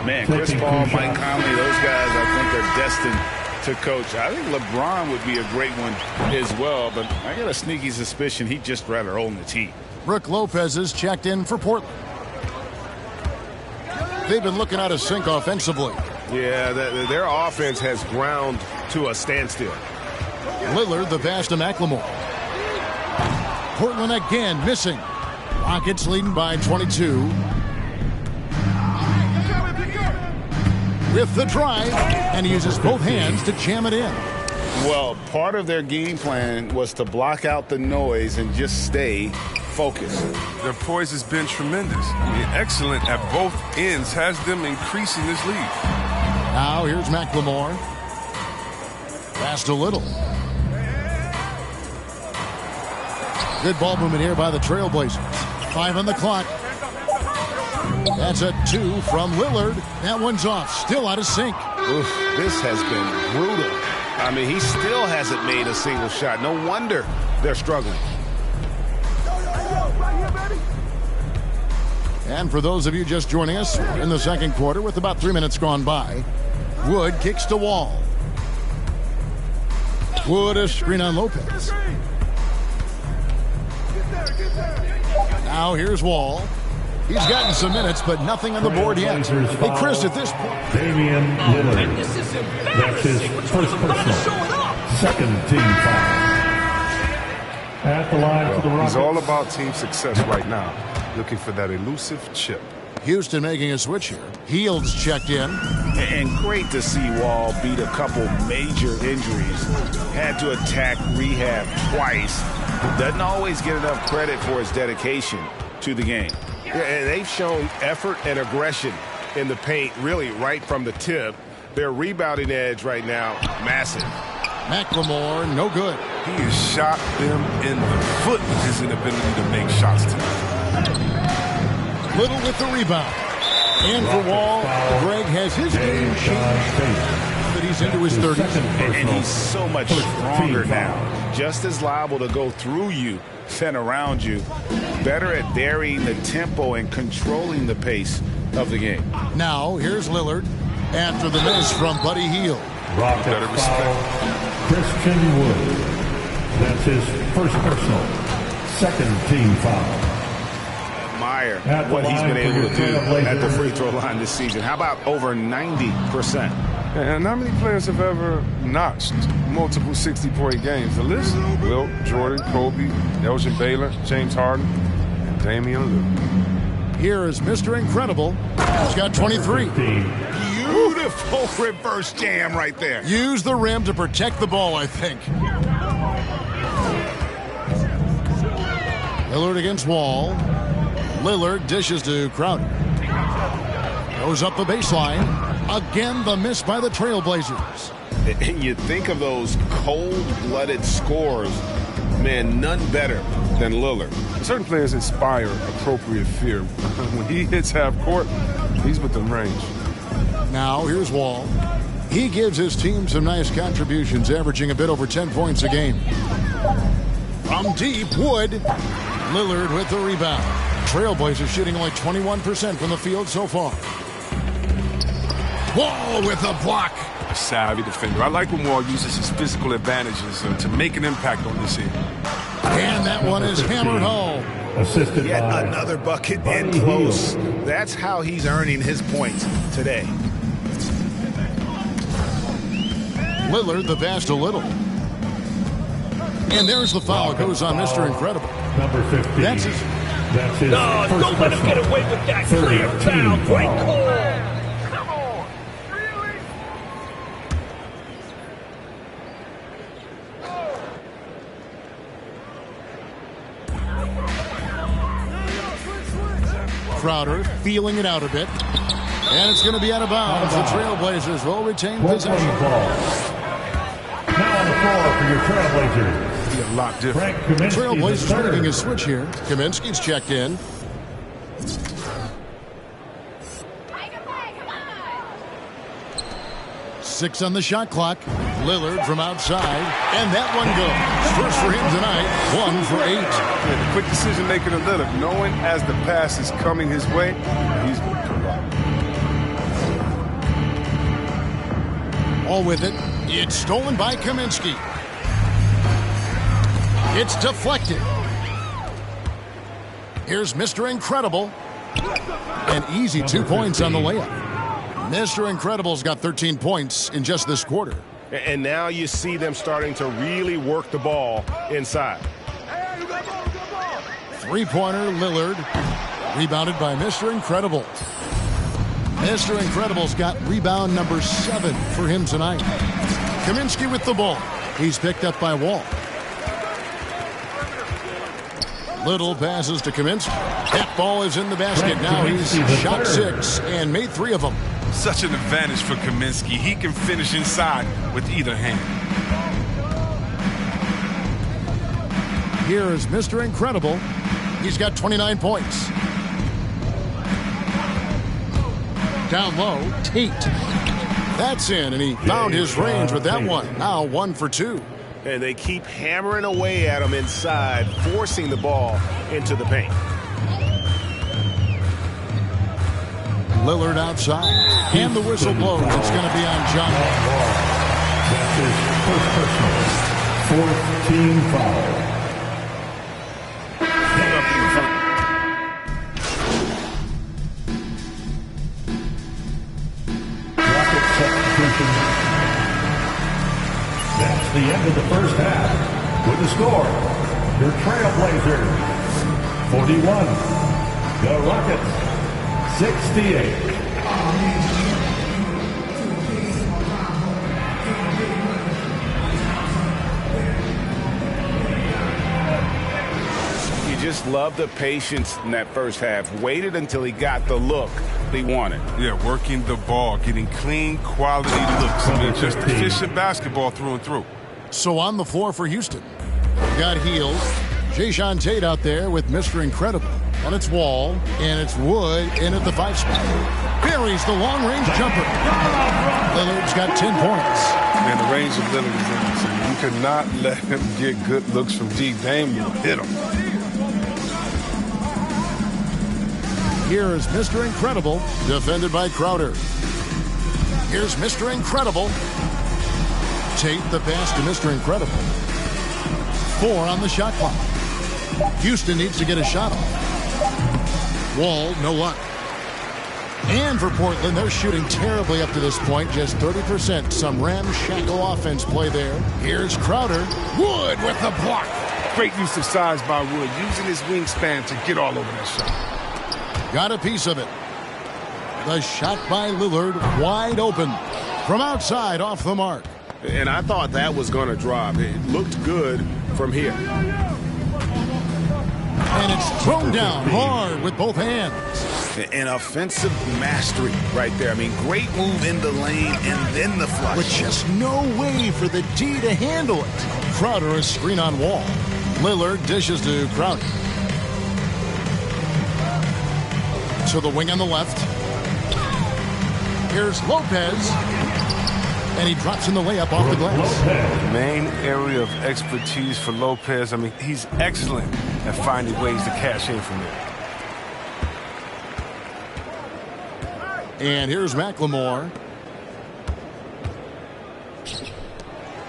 S8: Man, Chris Paul, Mike Conley, those guys I think are destined to coach. I think LeBron would be a great one as well, but I got a sneaky suspicion he'd just rather own the team.
S7: Brook Lopez is checked in for Portland. They've been looking out of sync offensively.
S8: Yeah, their offense has ground to a standstill.
S7: Lillard, the pass to McLemore. Portland again missing. Rockets leading by 22. With the drive, and he uses both hands to jam it in.
S8: Well, part of their game plan was to block out the noise and just stay focused.
S3: Their poise has been tremendous. I mean, excellent at both ends, has them increasing this lead.
S7: Now here's McLemore. Pass to Little. Good ball movement here by the Trailblazers. 5 on the clock. That's a 2 from Lillard. That one's off. Still out of sync.
S8: Oof, this has been brutal. I mean, he still hasn't made a single shot. No wonder they're struggling.
S7: And for those of you just joining us, in the second quarter with about 3 minutes gone by, Wood kicks to Wall. Wood, a screen on Lopez. Now here's Wall. He's gotten some minutes, but nothing on the board yet. Hey, Chris, at this point,
S5: Damian Lillard. That's his first personal. Second team foul. At the line for the Rockets.
S3: He's all about team success right now. Looking for that elusive chip.
S7: Houston making a switch here. Heald's checked in.
S8: And great to see Wall beat a couple major injuries. Had to attack rehab twice. Doesn't always get enough credit for his dedication to the game. Yeah, and they've shown effort and aggression in the paint, really right from the tip. Their rebounding edge right now, massive.
S7: McLemore, no good.
S3: He has shot them in the foot with his inability to make shots tonight.
S7: Little with the rebound. And for Wall, Greg has his game changed. But he's into his 30s.
S8: And he's so much stronger now. Just as liable to go through you than around you. Better at varying the tempo and controlling the pace of the game.
S7: Now, here's Lillard. after the miss from Buddy Hield.
S5: Rockets foul Christian Wood. That's his first personal. Second team foul.
S8: Admire what he's been able to do at the free throw line this season. How about over 90%?
S11: And not many players have ever notched multiple 60-point games. The list: Wilt, Jordan, Kobe, Elgin Baylor, James Harden, and Damian Lillard.
S7: Here is Mr. Incredible. He's got 23.
S8: Beautiful reverse jam right there.
S7: Use the rim to protect the ball, I think. Lillard against Wall. Lillard dishes to Crowder. Goes up the baseline. Again, the miss by the Trailblazers.
S8: And you think of those cold-blooded scores, man, none better than Lillard.
S11: Certain players inspire appropriate fear. When he hits half court, he's within range.
S7: Now, here's Wall. He gives his team some nice contributions, averaging a bit over 10 points a game. From deep, Wood. Lillard with the rebound. Trailblazers shooting only 21% from the field so far. Wall with a block.
S11: A savvy defender. I like when Wall uses his physical advantages to make an impact on this end.
S7: And that one is hammered home.
S5: Assisted
S8: Yet
S5: by
S8: another bucket
S5: Buddy
S8: in close.
S5: Hield.
S8: That's how he's earning his points today.
S7: Lillard the pass to Little. And there's the foul. It goes on Mr. Incredible.
S5: Number 15.
S7: That's his.
S5: That's his
S6: No,
S5: first
S6: don't let him
S5: personal.
S6: get away with that
S5: Third
S6: clear foul.
S5: team
S6: Great
S5: foul.
S6: call.
S7: Crowder feeling it out a bit. And it's going to be out of bounds. The Trailblazers will retain possession.
S5: Ball. Now on the floor for your Trailblazers.
S11: Be a lot different.
S5: Frank Kaminsky,
S7: Trailblazers
S5: the third.
S7: making a switch here. Kaminsky's checked in. Six on the shot clock. Lillard from outside. And that one goes. First for him tonight. 1 for 8.
S11: Yeah, the quick decision making of Lillard, knowing as the pass is coming his way, he's going to pull up.
S7: All with it. It's stolen by Kaminsky. It's deflected. Here's Mr. Incredible. An easy 2 points on the layup. Mr. Incredible's got 13 points in just this quarter.
S8: And now you see them starting to really work the ball inside.
S7: Three-pointer, Lillard. Rebounded by Mr. Incredible. Mr. Incredible's got rebound number 7 for him tonight. Kaminsky with the ball. He's picked up by Wall. Little passes to Kaminsky. That ball is in the basket. Now he's shot 6 and made 3 of them.
S11: Such an advantage for Kaminsky. He can finish inside with either hand.
S7: Here is Mr. Incredible. He's got 29 points. Down low, Tate. That's in, and he found his range with that one. Now 1 for 2.
S8: And they keep hammering away at him inside, forcing the ball into the paint.
S7: Lillard outside. And the whistle blows. It's going to be on John Wall.
S5: That's his first personal. Fourth team foul. Rocket substitution. That's the end of the first half. With the score, your Trailblazers 41. The Rockets 68.
S8: You just love the patience in that first half. Waited until he got the look he wanted.
S11: Yeah, working the ball, getting clean, quality looks. I mean, just efficient basketball through and through.
S7: So on the floor for Houston, got Hield. Jayshawn Tate out there with Mr. Incredible. And it's Wall, and it's Wood in at the 5 spot. Buries the long-range jumper. Lillard's got 10 points.
S11: And the range of Lillard is insane. You could not let him get good looks from deep. Damian hit him.
S7: Here is Mr. Incredible, defended by Crowder. Here's Mr. Incredible. Tate the pass to Mr. Incredible. 4 on the shot clock. Houston needs to get a shot off. Wall, no luck. And for Portland, they're shooting terribly up to this point, just 30%. Some ramshackle offense play there. Here's Crowder. Wood with the block.
S11: Great use of size by Wood, using his wingspan to get all over that shot.
S7: Got a piece of it. The shot by Lillard, wide open. From outside, off the mark.
S8: And I thought that was going to drop. It looked good from here.
S7: And it's thrown down hard with both hands.
S8: An offensive mastery right there. I mean, great move in the lane and then the flush.
S7: With just no way for the D to handle it. Crowder is screen on Wall. Lillard dishes to Crowder. To the wing on the left. Here's Lopez. And he drops in the layup off the glass.
S11: Main area of expertise for Lopez. I mean, he's excellent at finding ways to cash in from there.
S7: And here's McLemore.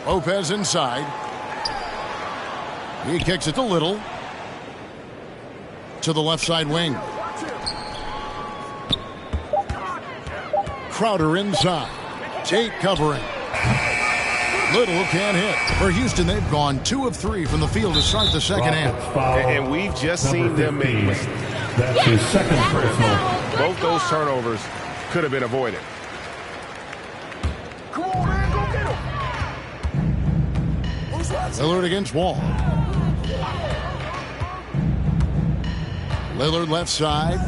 S7: Lopez inside. He kicks it to Little. To the left side wing. Crowder inside. Tate covering. Little can't hit. For Houston, they've gone 2 of 3 from the field to start the second half.
S8: And we've just seen them make mistakes.
S5: That's his second personal.
S8: Both those turnovers could have been avoided.
S4: Come on, man, go get him.
S7: Lillard against Wall. Lillard left side.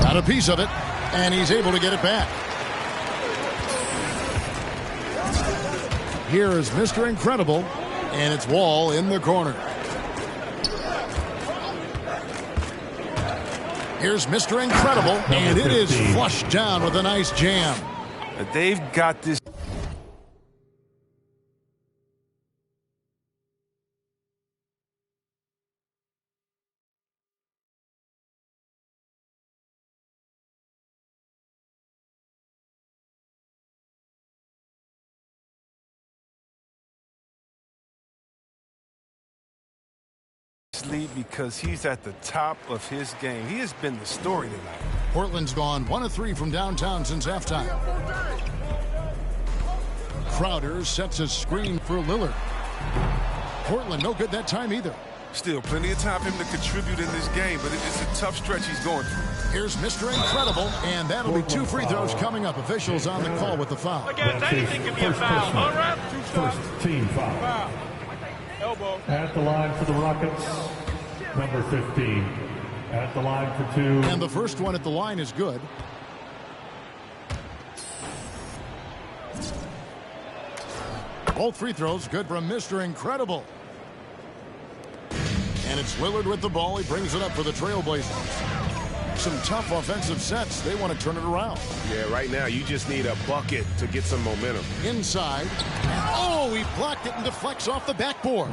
S7: Got a piece of it, and he's able to get it back. Here is Mr. Incredible, and it's Wall in the corner. Here's Mr. Incredible, and it is flushed down with a nice jam.
S11: They've got this. Because he's at the top of his game. He has been the story tonight.
S7: Portland's gone 1 of 3 from downtown since halftime. Crowder sets a screen for Lillard. Portland no good that time either.
S11: Still plenty of time for him to contribute in this game, but it's a tough stretch he's going through.
S7: Here's Mr. Incredible, and that'll be 2 free throws coming up. Officials on the call with the foul.
S6: Against anything can be a foul. All right.
S5: First team foul.
S6: Elbow.
S5: At the line for the Rockets, number 15. At the line for 2.
S7: And the first one at the line is good. Both free throws good from Mr. Incredible. And it's Lillard with the ball. He brings it up for the Trailblazers. Some tough offensive sets. They want to turn it around.
S8: Yeah, right now you just need a bucket to get some momentum.
S7: Inside. Oh, he blocked it and deflects off the backboard.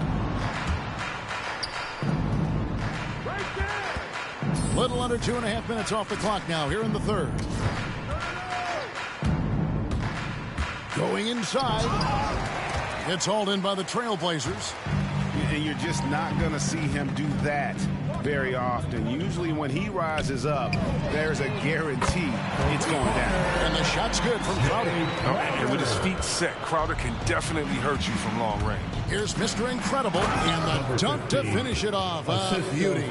S7: Little under 2.5 minutes off the clock now here in the third. Going inside. It's hauled in by the Trailblazers.
S8: And you're just not going to see him do that very often. Usually when he rises up, there's a guarantee it's going down.
S7: And the shot's good from Crowder.
S11: And with his feet set, Crowder can definitely hurt you from long range.
S7: Here's Mr. Incredible, and the dunk to finish it off. A beauty.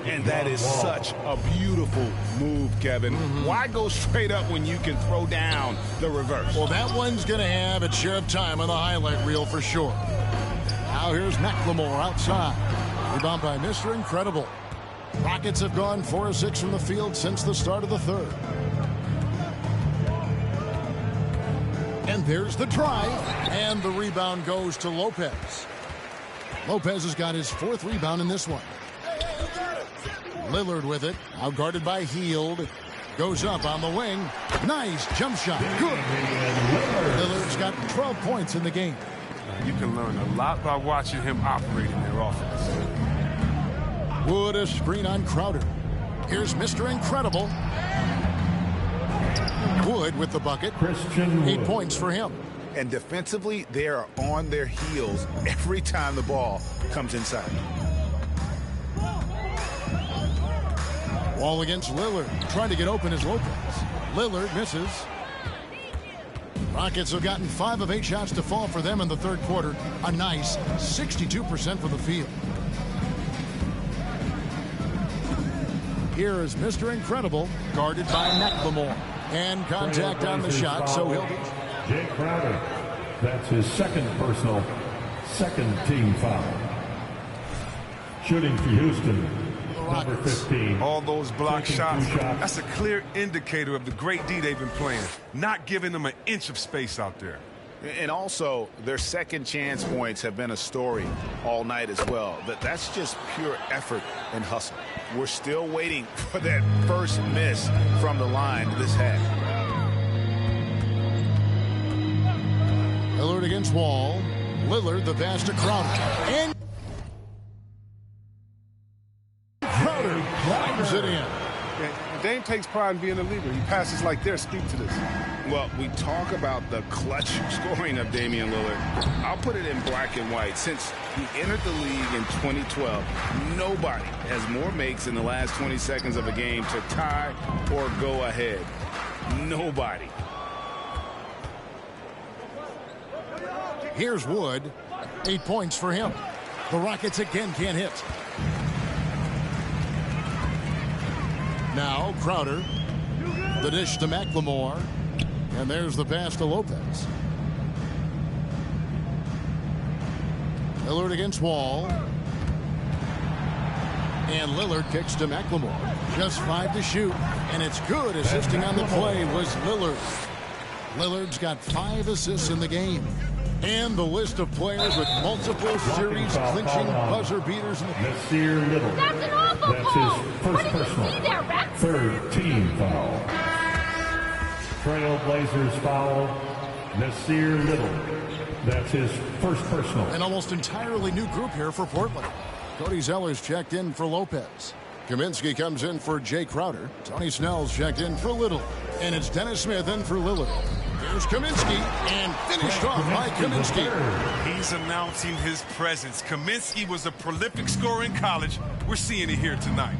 S8: And that is such a beautiful move, Kevin. Why go straight up when you can throw down the reverse?
S7: Well, that one's going to have its share of time on the highlight reel for sure. Now here's McLemore outside. Rebound by Mr. Incredible. Rockets have gone 4 of 6 from the field since the start of the third. And there's the drive. And the rebound goes to Lopez. Lopez has got his 4th rebound in this one. Lillard with it. Outguarded by Hield. Goes up on the wing. Nice jump shot. Good. Lillard's got 12 points in the game.
S11: You can learn a lot by watching him operate in their offense.
S7: Wood a screen on Crowder. Here's Mr. Incredible. Wood with the bucket.
S5: Christian
S7: 8
S5: Wood.
S7: points for him.
S8: And defensively, they are on their heels every time the ball comes inside.
S7: Wall against Lillard. Trying to get open is Lopez. Lillard misses. Rockets have gotten 5 of 8 shots to fall for them in the third quarter. A nice 62% for the field. Here is Mr. Incredible, guarded by McLemore. And contact on the shot, so he'll be...
S5: Jay Crowder. That's his second personal, second team foul. Shooting for Houston, number 15.
S11: All those block shots,
S5: shots,
S11: that's a clear indicator of the great D they've been playing. Not giving them an inch of space out there.
S8: And also, their second chance points have been a story all night as well. That's just pure effort and hustle. We're still waiting for that first miss from the line this half.
S7: Lillard against Wall. Lillard, the pass to Crowder. And Crowder climbs it in.
S11: Dame takes pride in being a leader. He passes like this. Speak to this.
S8: Well, we talk about the clutch scoring of Damian Lillard. I'll put it in black and white. Since he entered the league in 2012, nobody has more makes in the last 20 seconds of a game to tie or go ahead. Nobody.
S7: Here's Wood. 8 points for him. The Rockets again can't hit. Now Crowder. The dish to McLemore. And there's the pass to Lopez. Lillard against Wall. And Lillard kicks to McLemore. Just 5 to shoot. And it's good. Assisting on the play was Lillard. Lillard's got 5 assists in the game. And the list of players with multiple series-clinching buzzer beaters in the
S5: Nasir Little.
S10: That's an awful
S5: That's
S10: call.
S5: his first
S10: What did you
S5: personal,
S10: see there, Rex?
S5: third team foul. Trailblazers foul. Nasir Little. That's his first personal.
S7: An almost entirely new group here for Portland. Cody Zeller's checked in for Lopez. Kaminsky comes in for Jay Crowder. Tony Snell's checked in for Little. And it's Dennis Smith in for Lillard. Here's Kaminsky, and finished off by Kaminsky.
S11: He's announcing his presence. Kaminsky was a prolific scorer in college. We're seeing it here tonight.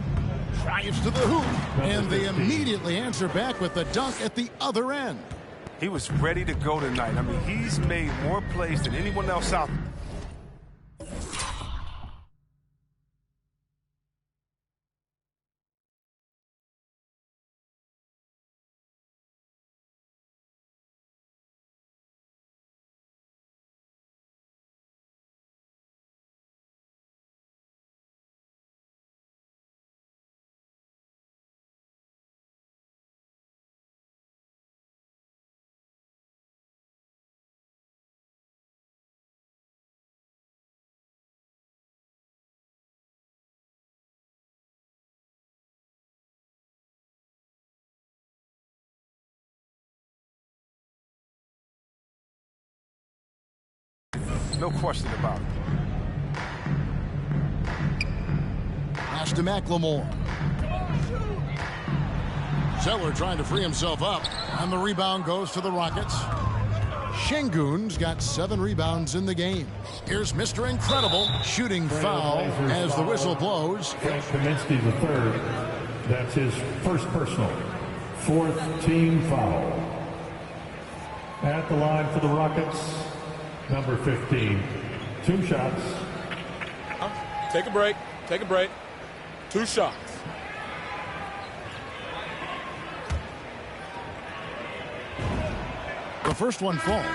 S7: Drives to the hoop, and they immediately answer back with the dunk at the other end.
S11: He was ready to go tonight. I mean, he's made more plays than anyone else out there. No question about it.
S7: Pass to McLemore. Zeller trying to free himself up, and the rebound goes to the Rockets. Şengün's got 7 rebounds in the game. Here's Mr. Incredible, shooting foul as the whistle blows.
S5: Frank Kaminsky the third. That's his first personal, 4th team foul. At the line for the Rockets, number 15. 2 shots.
S6: Take a break. Take a break. 2 shots.
S7: The first one falls.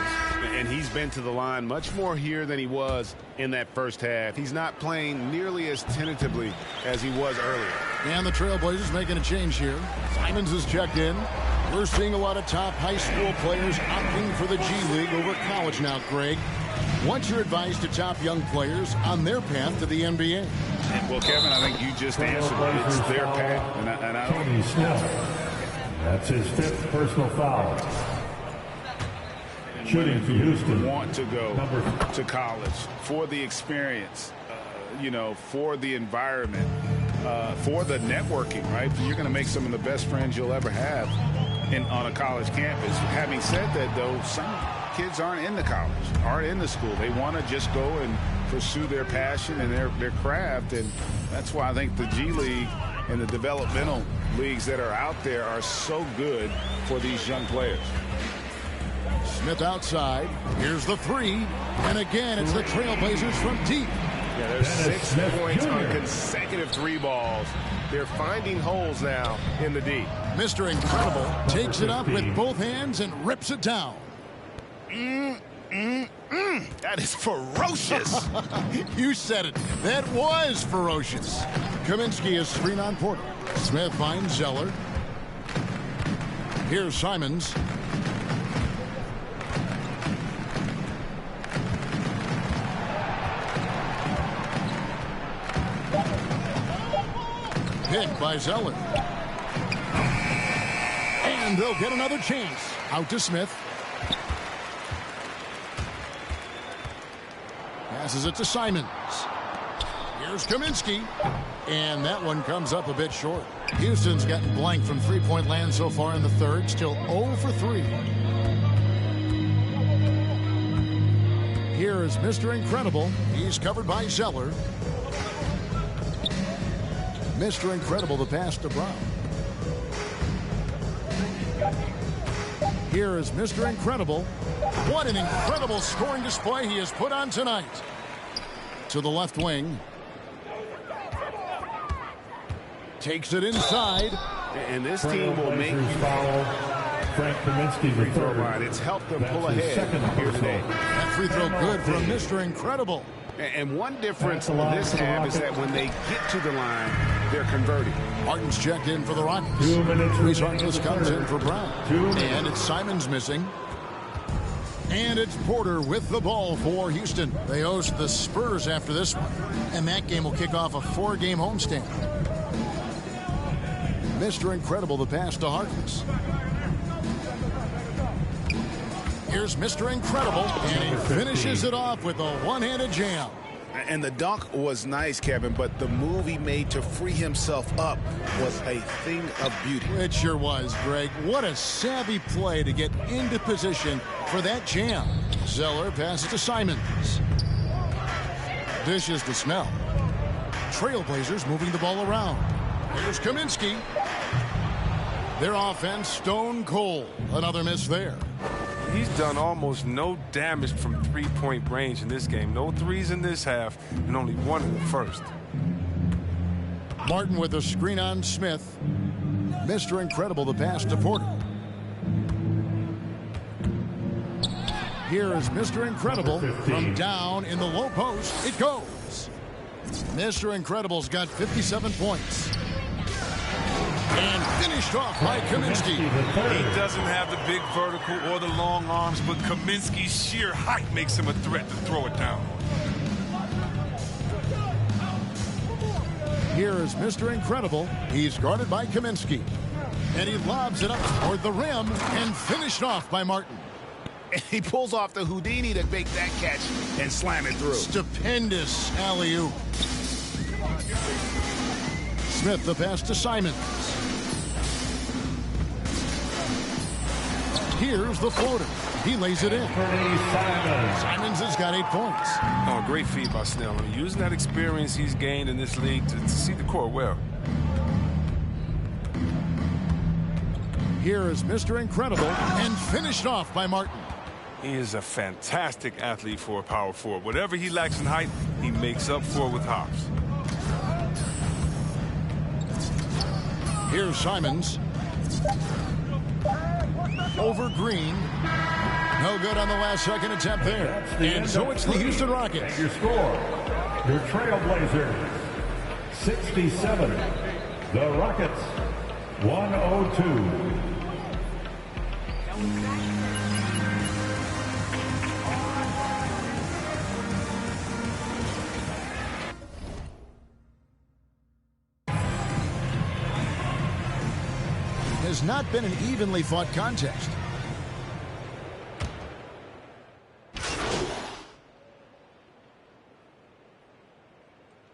S8: And he's been to the line much more here than he was in that first half. He's not playing nearly as tentatively as he was earlier.
S7: And the Trailblazers making a change here. Simons is checked in. We're seeing a lot of top high school players opting for the G League over college now, Greg. What's your advice to top young players on their path to the NBA?
S8: Well, Kevin, I think you just answered it. It's their path. And I don't...
S5: Tony Snell. That's his 5th personal foul. Shooting for Houston.
S8: Want to go to college for the experience, for the environment, for the networking, right? You're going to make some of the best friends you'll ever have on a college campus. Having said that, though, some kids aren't in the college, aren't in the school. They want to just go and pursue their passion and their craft, and that's why I think the G League and the developmental leagues that are out there are so good for these young players.
S7: Smith outside. Here's the three. And again, it's the Trailblazers from deep.
S3: Yeah, there's 6 points on consecutive 3 balls. They're finding holes now in the D.
S7: Mr. Incredible takes it up with both hands and rips it down.
S3: That is ferocious.
S7: You said it. That was ferocious. Kaminsky is screen on Porter. Smith finds Zeller. Here's Simons. Picked by Zeller. And they'll get another chance. Out to Smith. Passes it to Simons. Here's Kaminsky. And that one comes up a bit short. Houston's gotten blank from three-point land so far in the third. Still 0 for 3. Here is Mr. Incredible. He's covered by Zeller. Mr. Incredible, the pass to Brown. Here is Mr. Incredible. What an incredible scoring display he has put on tonight. To the left wing. Takes it inside.
S3: And this team will make you
S5: Frank Kaminsky, the third
S3: line. It's helped them pull ahead here today.
S7: That free throw good from Mr. Incredible.
S3: And one difference in this half is that when they get to the line, they're converting.
S7: Martin's checked in for the Rockets.
S5: 2 minutes.
S7: Reese Harkless comes in for Brown. And it's Simons missing. And it's Porter with the ball for Houston. They host the Spurs after this one. And that game will kick off a 4-game homestand. Mr. Incredible, the pass to Harkless. Here's Mr. Incredible, and he finishes it off with a one-handed jam.
S8: And the dunk was nice, Kevin, but the move he made to free himself up was a thing of beauty.
S7: It sure was, Greg. What a savvy play to get into position for that jam. Zeller passes to Simons. Dishes to Snell. Trailblazers moving the ball around. Here's Kaminsky. Their offense stone cold. Another miss there.
S11: He's done almost no damage from three-point range in this game. No threes in this half, and only one in the first.
S7: Martin with a screen on Smith. Mr. Incredible, the pass to Porter. Here is Mr. Incredible from down in the low post. It goes. Mr. Incredible's got 57 points. And finished off by Kaminsky.
S11: He doesn't have the big vertical or the long arms, but Kaminsky's sheer height makes him a threat to throw it down.
S7: Here is Mr. Incredible. He's guarded by Kaminsky. And he lobs it up toward the rim and finished off by Martin.
S8: And he pulls off the Houdini to make that catch and slam it through.
S7: Stupendous alley-oop. Smith the pass to Simons. Here's the floater. He lays it in. Simons has got 8 points.
S11: Oh, great feed by Snell. I mean, using that experience he's gained in this league to see the court well.
S7: Here is Mr. Incredible and finished off by Martin.
S11: He is a fantastic athlete for a power forward. Whatever he lacks in height, he makes up for with hops.
S7: Here's Simons. Over Green. No good on the last second attempt there. And so it's the Houston Rockets.
S5: Your score, your Trailblazers, 67. The Rockets, 102.
S7: Has not been an evenly fought contest.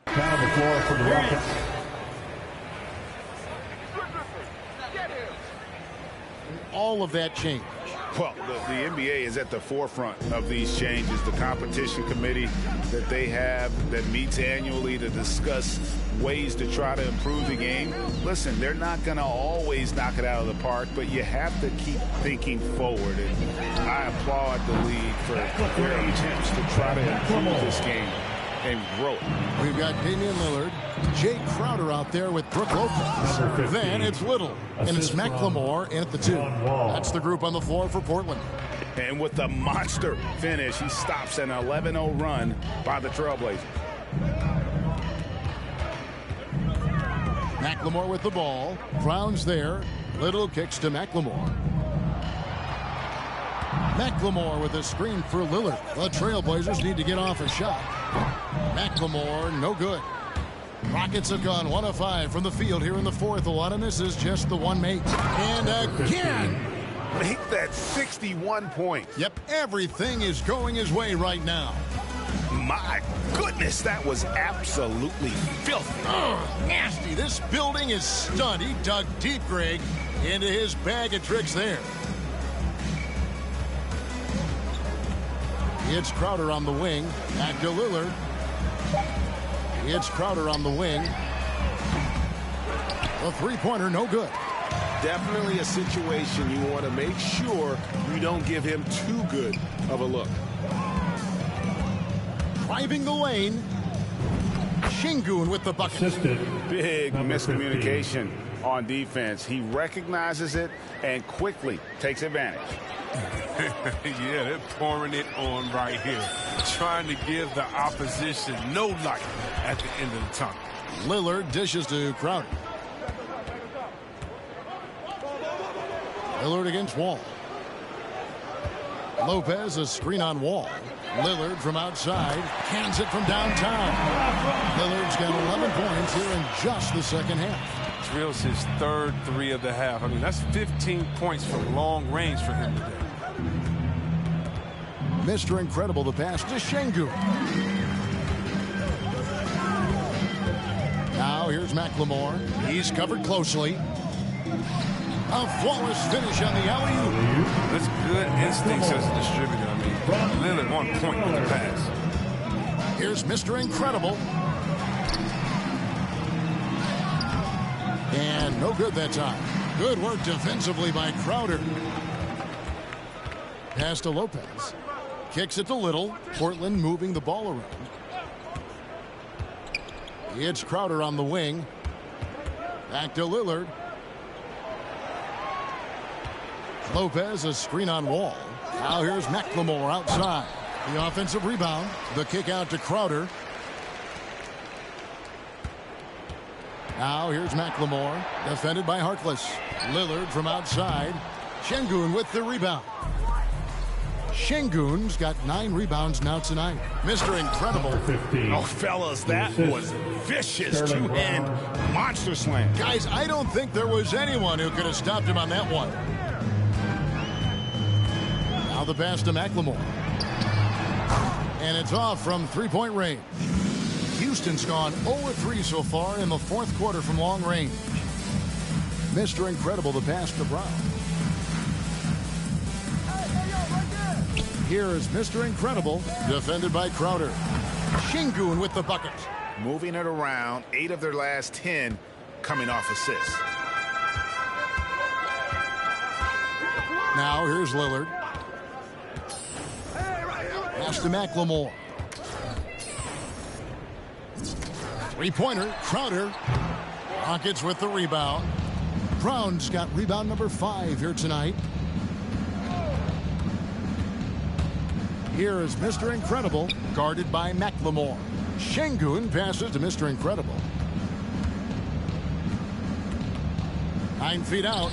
S5: Down the floor for the Rockets.
S7: all of that change?
S8: Well, the NBA is at the forefront of these changes. The competition committee that they have that meets annually to discuss ways to try to improve the game. Listen, they're not going to always knock it out of the park, but you have to keep thinking forward. And I applaud the league for their attempts to try to improve this game and grow it.
S7: We've got Damian Lillard, Jay Crowder out there with Brook Lopez. Then it's Little, and it's McLemore in at the 2. That's the group on the floor for Portland.
S8: And with the monster finish, he stops an 11-0 run by the Trailblazers.
S7: McLemore with the ball. Brown's there. Little kicks to McLemore. McLemore with a screen for Lillard. The Trailblazers need to get off a shot. McLemore, no good. Rockets have gone 1 of 5 from the field here in the fourth. A lot of misses, just the one mate. And again.
S8: Make that 61 points.
S7: Yep, everything is going his way right now.
S8: My goodness, that was absolutely filthy.
S7: Nasty. This building is stunned. He dug deep, Greg, into his bag of tricks there. It's Crowder on the wing. Back to Lillard. It's Crowder on the wing. A three-pointer, no good.
S12: Definitely a situation you want to make sure you don't give him too good of a look.
S7: Driving the lane. Shingun with the bucket.
S8: Big miscommunication on defense. He recognizes it and quickly takes advantage.
S11: Yeah, they're pouring it on right here. Trying to give the opposition no light at the end of the tunnel.
S7: Lillard dishes to Crowder. Lillard against Wall. Lopez, a screen on Wall. Lillard from outside. Cans it from downtown. Lillard's got 11 points here in just the second half.
S11: Drills his third 3 of the half. I mean, that's 15 points from long range for him today.
S7: Mr. Incredible, the pass to Şengün. Now here's McLemore. He's covered closely. A flawless finish on the alley-oop.
S11: That's good instincts as a distributor. I mean, Lillard on point with the pass.
S7: Here's Mr. Incredible. And no good that time. Good work defensively by Crowder. Pass to Lopez. Kicks it to Little. Portland moving the ball around. It's Crowder on the wing. Back to Lillard. Lopez, a screen on Wall. Now here's McLemore outside. The offensive rebound. The kick out to Crowder. Now here's McLemore. Defended by Harkless. Lillard from outside. Şengün with the rebound. Şengün's got 9 rebounds now tonight. Mr. Incredible.
S8: Oh, fellas, that was vicious two-hand monster slam.
S7: Guys, I don't think there was anyone who could have stopped him on that one. Now the pass to McLemore. And it's off from three-point range. Houston's gone 0-3 so far in the fourth quarter from long range. Mr. Incredible, the pass to Brown. Here is Mr. Incredible, defended by Crowder. Şengün with the bucket.
S8: Moving it around, 8 of their last 10 coming off assists.
S7: Now here's Lillard. Pass to McLemore. Three-pointer, Crowder. Rockets with the rebound. Brown's got rebound number 5 here tonight. Here is Mr. Incredible, guarded by McLemore. Şengün passes to Mr. Incredible. 9 feet out.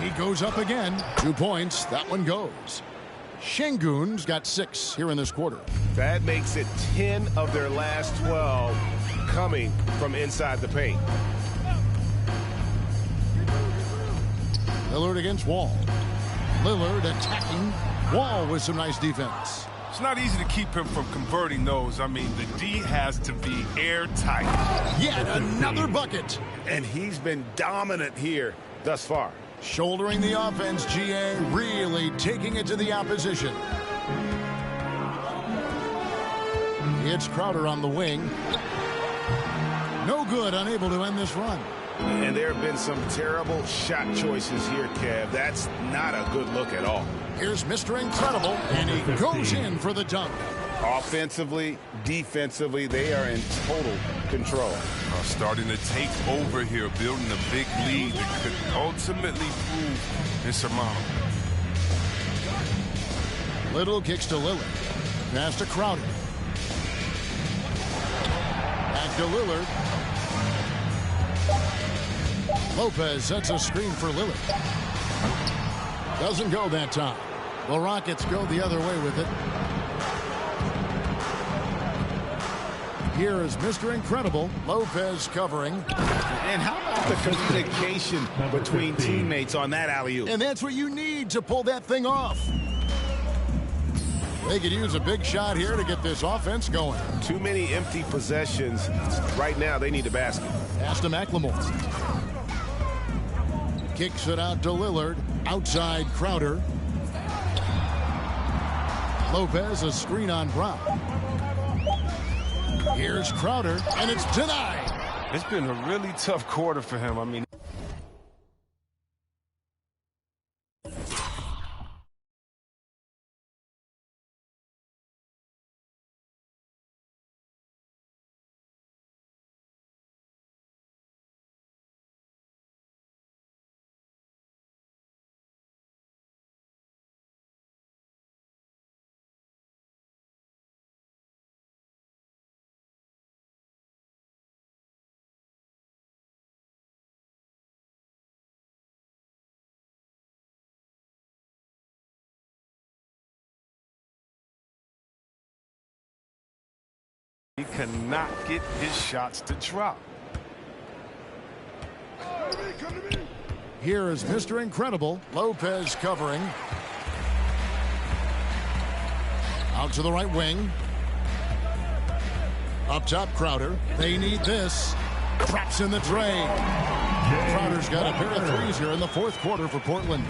S7: He goes up again. 2 points. That one goes. Şengün's got 6 here in this quarter.
S12: That makes it 10 of their last 12 coming from inside the paint.
S7: Lillard against Wall. Lillard attacking. Wall with some nice defense.
S11: It's not easy to keep him from converting those. I mean, the D has to be airtight.
S7: Yet another bucket.
S8: And he's been dominant here thus far.
S7: Shouldering the offense, GA, really taking it to the opposition. It's Crowder on the wing. No good, unable to end this run.
S8: And there have been some terrible shot choices here, Kev. That's not a good look at all.
S7: Here's Mr. Incredible, and he goes in for the dunk.
S8: Offensively, defensively, they are in total control.
S11: Starting to take over here, building a big lead that could ultimately prove insurmountable.
S7: Little kicks to Lillard. Pass to Crowder. Back to Lillard. Lopez sets a screen for Lillard. Doesn't go that time. The Rockets go the other way with it. Here is Mr. Incredible. Lopez covering.
S8: And how about the communication between teammates on that alley-oop?
S7: And that's what you need to pull that thing off. They could use a big shot here to get this offense going.
S8: Too many empty possessions. Right now, they need a basket.
S7: Pass to McLemore. Kicks it out to Lillard. Outside Crowder. Lopez, a screen on Brown. Here's Crowder, and it's denied.
S11: It's been a really tough quarter for him. I mean, he cannot get his shots to drop.
S7: Here is Mr. Incredible. Lopez covering. Out to the right wing. Up top, Crowder. They need this. Traps in the tray. Crowder's got a pair of threes here in the fourth quarter for Portland.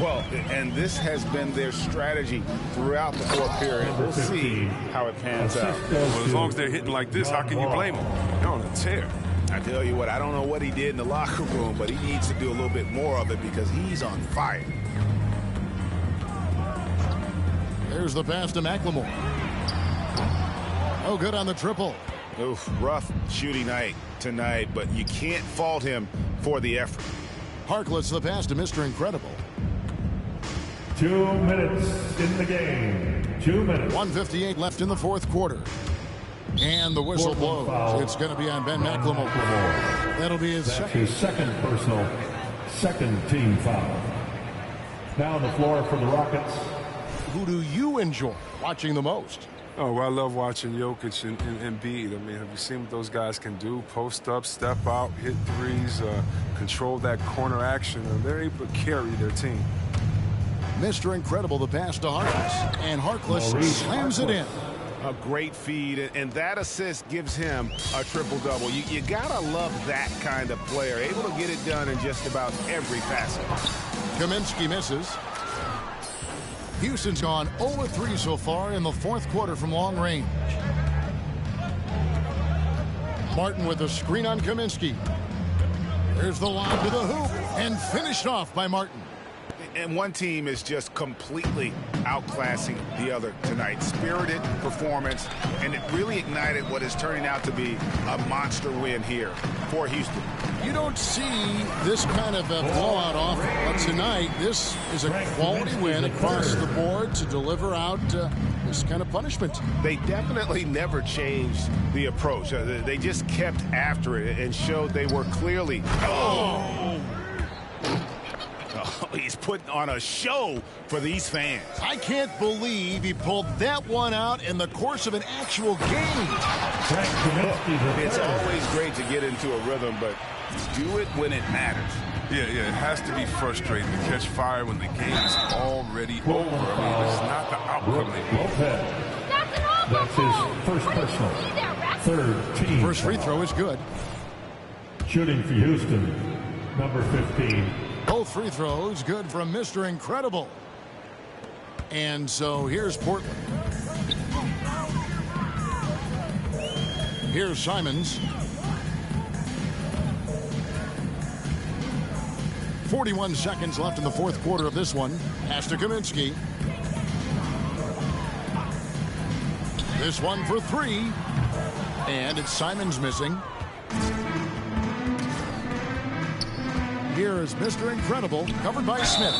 S8: Well, and this has been their strategy throughout the fourth period. We'll see how it pans out.
S11: Well, as long as they're hitting like this, how can you blame them? They're on a tear.
S8: I tell you what, I don't know what he did in the locker room, but he needs to do a little bit more of it because he's on fire.
S7: There's the pass to McLemore. Oh, good on the triple.
S8: Oof, rough shooting night tonight, but you can't fault him for the effort.
S7: Harkless the pass to Mr. Incredible.
S5: 2 minutes in the game. 2 minutes.
S7: 1:58 left in the fourth quarter. And the whistle blows. It's going to be on Ben McLemore. That'll be his
S5: second personal, second team foul. Now on the floor for the Rockets.
S7: Who do you enjoy watching the most?
S11: Oh, well, I love watching Jokic and Embiid. I mean, have you seen what those guys can do? Post up, step out, hit threes, control that corner action. And they're able to carry their team.
S7: Mr. Incredible, the pass to Harkless. And Harkless slams it in.
S8: A great feed, and that assist gives him a triple-double. You gotta love that kind of player, able to get it done in just about every facet.
S7: Kaminsky misses. Houston's gone 0-3 so far in the fourth quarter from long range. Martin with a screen on Kaminsky. There's the line to the hoop, and finished off by Martin.
S8: And one team is just completely outclassing the other tonight. Spirited performance, and it really ignited what is turning out to be a monster win here for Houston.
S7: You don't see this kind of a blowout often, but tonight this is a quality win across the board to deliver out this kind of punishment.
S8: They definitely never changed the approach. They just kept after it and showed they were clearly... He's putting on a show for these fans.
S7: I can't believe he pulled that one out in the course of an actual game.
S8: It's always great to get into a rhythm, but do it when it matters.
S11: Yeah, it has to be frustrating to catch fire when the game is already over. I mean, it's not the outcome they need.
S5: That's his first personal, third team.
S7: First free throw is good.
S5: Shooting for Houston, number 15.
S7: Both free throws good from Mr. Incredible. And so here's Portland. Here's Simons. 41 seconds left in the fourth quarter of this one. Pass to Kaminsky. This one for three. And it's Simons missing. Here is Mr. Incredible, covered by Smith.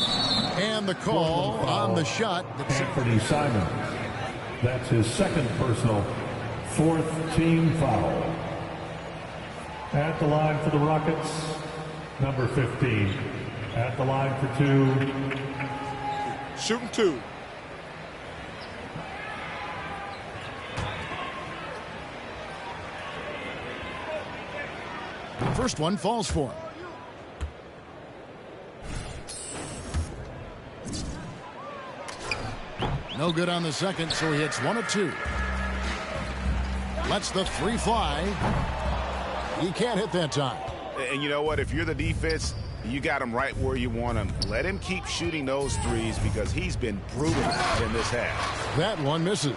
S7: And the call on the shot.
S5: Anthony Simons. That's his second personal, fourth team foul. At the line for the Rockets, number 15. At the line for two.
S6: Shooting two.
S7: First one falls for him. No good on the second, so he hits one of two. Lets the three fly. He can't hit that time.
S8: And you know what? If you're the defense, you got him right where you want him. Let him keep shooting those threes because he's been brutal in this half.
S7: That one misses.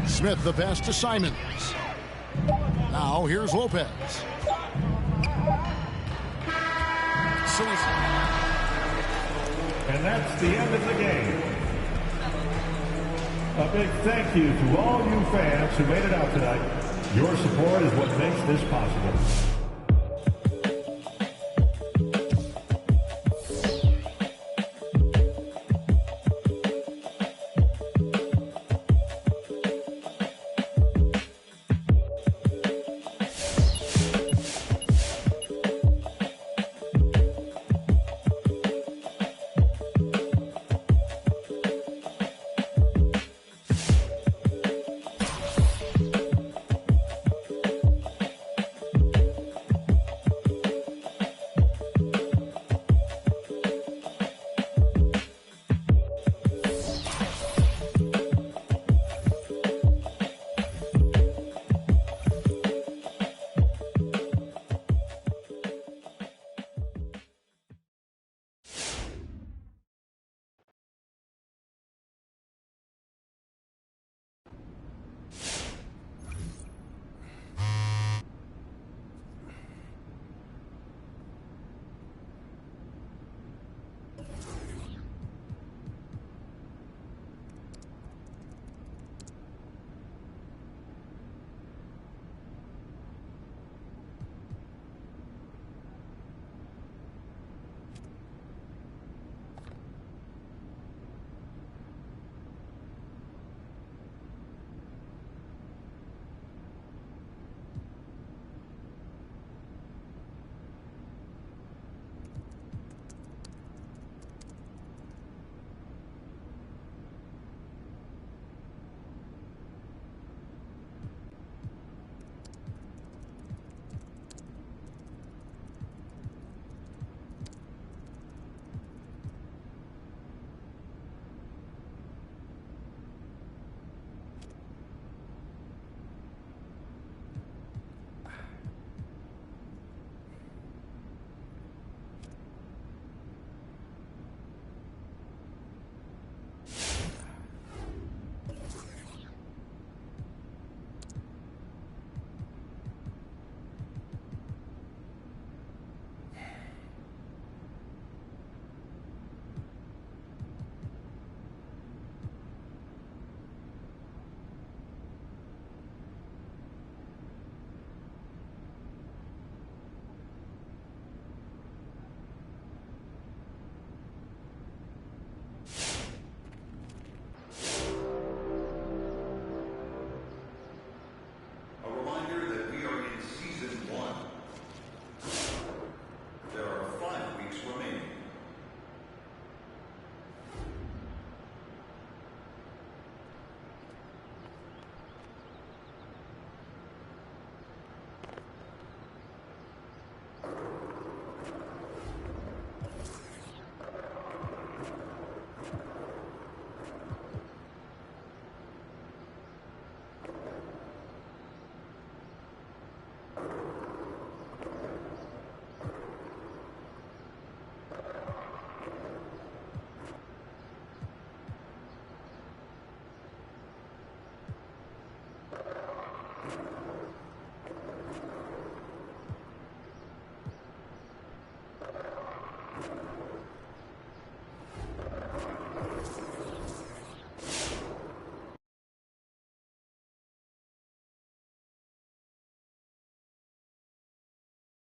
S7: Smith the pass to Simons. Now here's Lopez.
S5: And that's the end of the game. A big thank you to all you fans who made it out tonight. Your support is what makes this possible.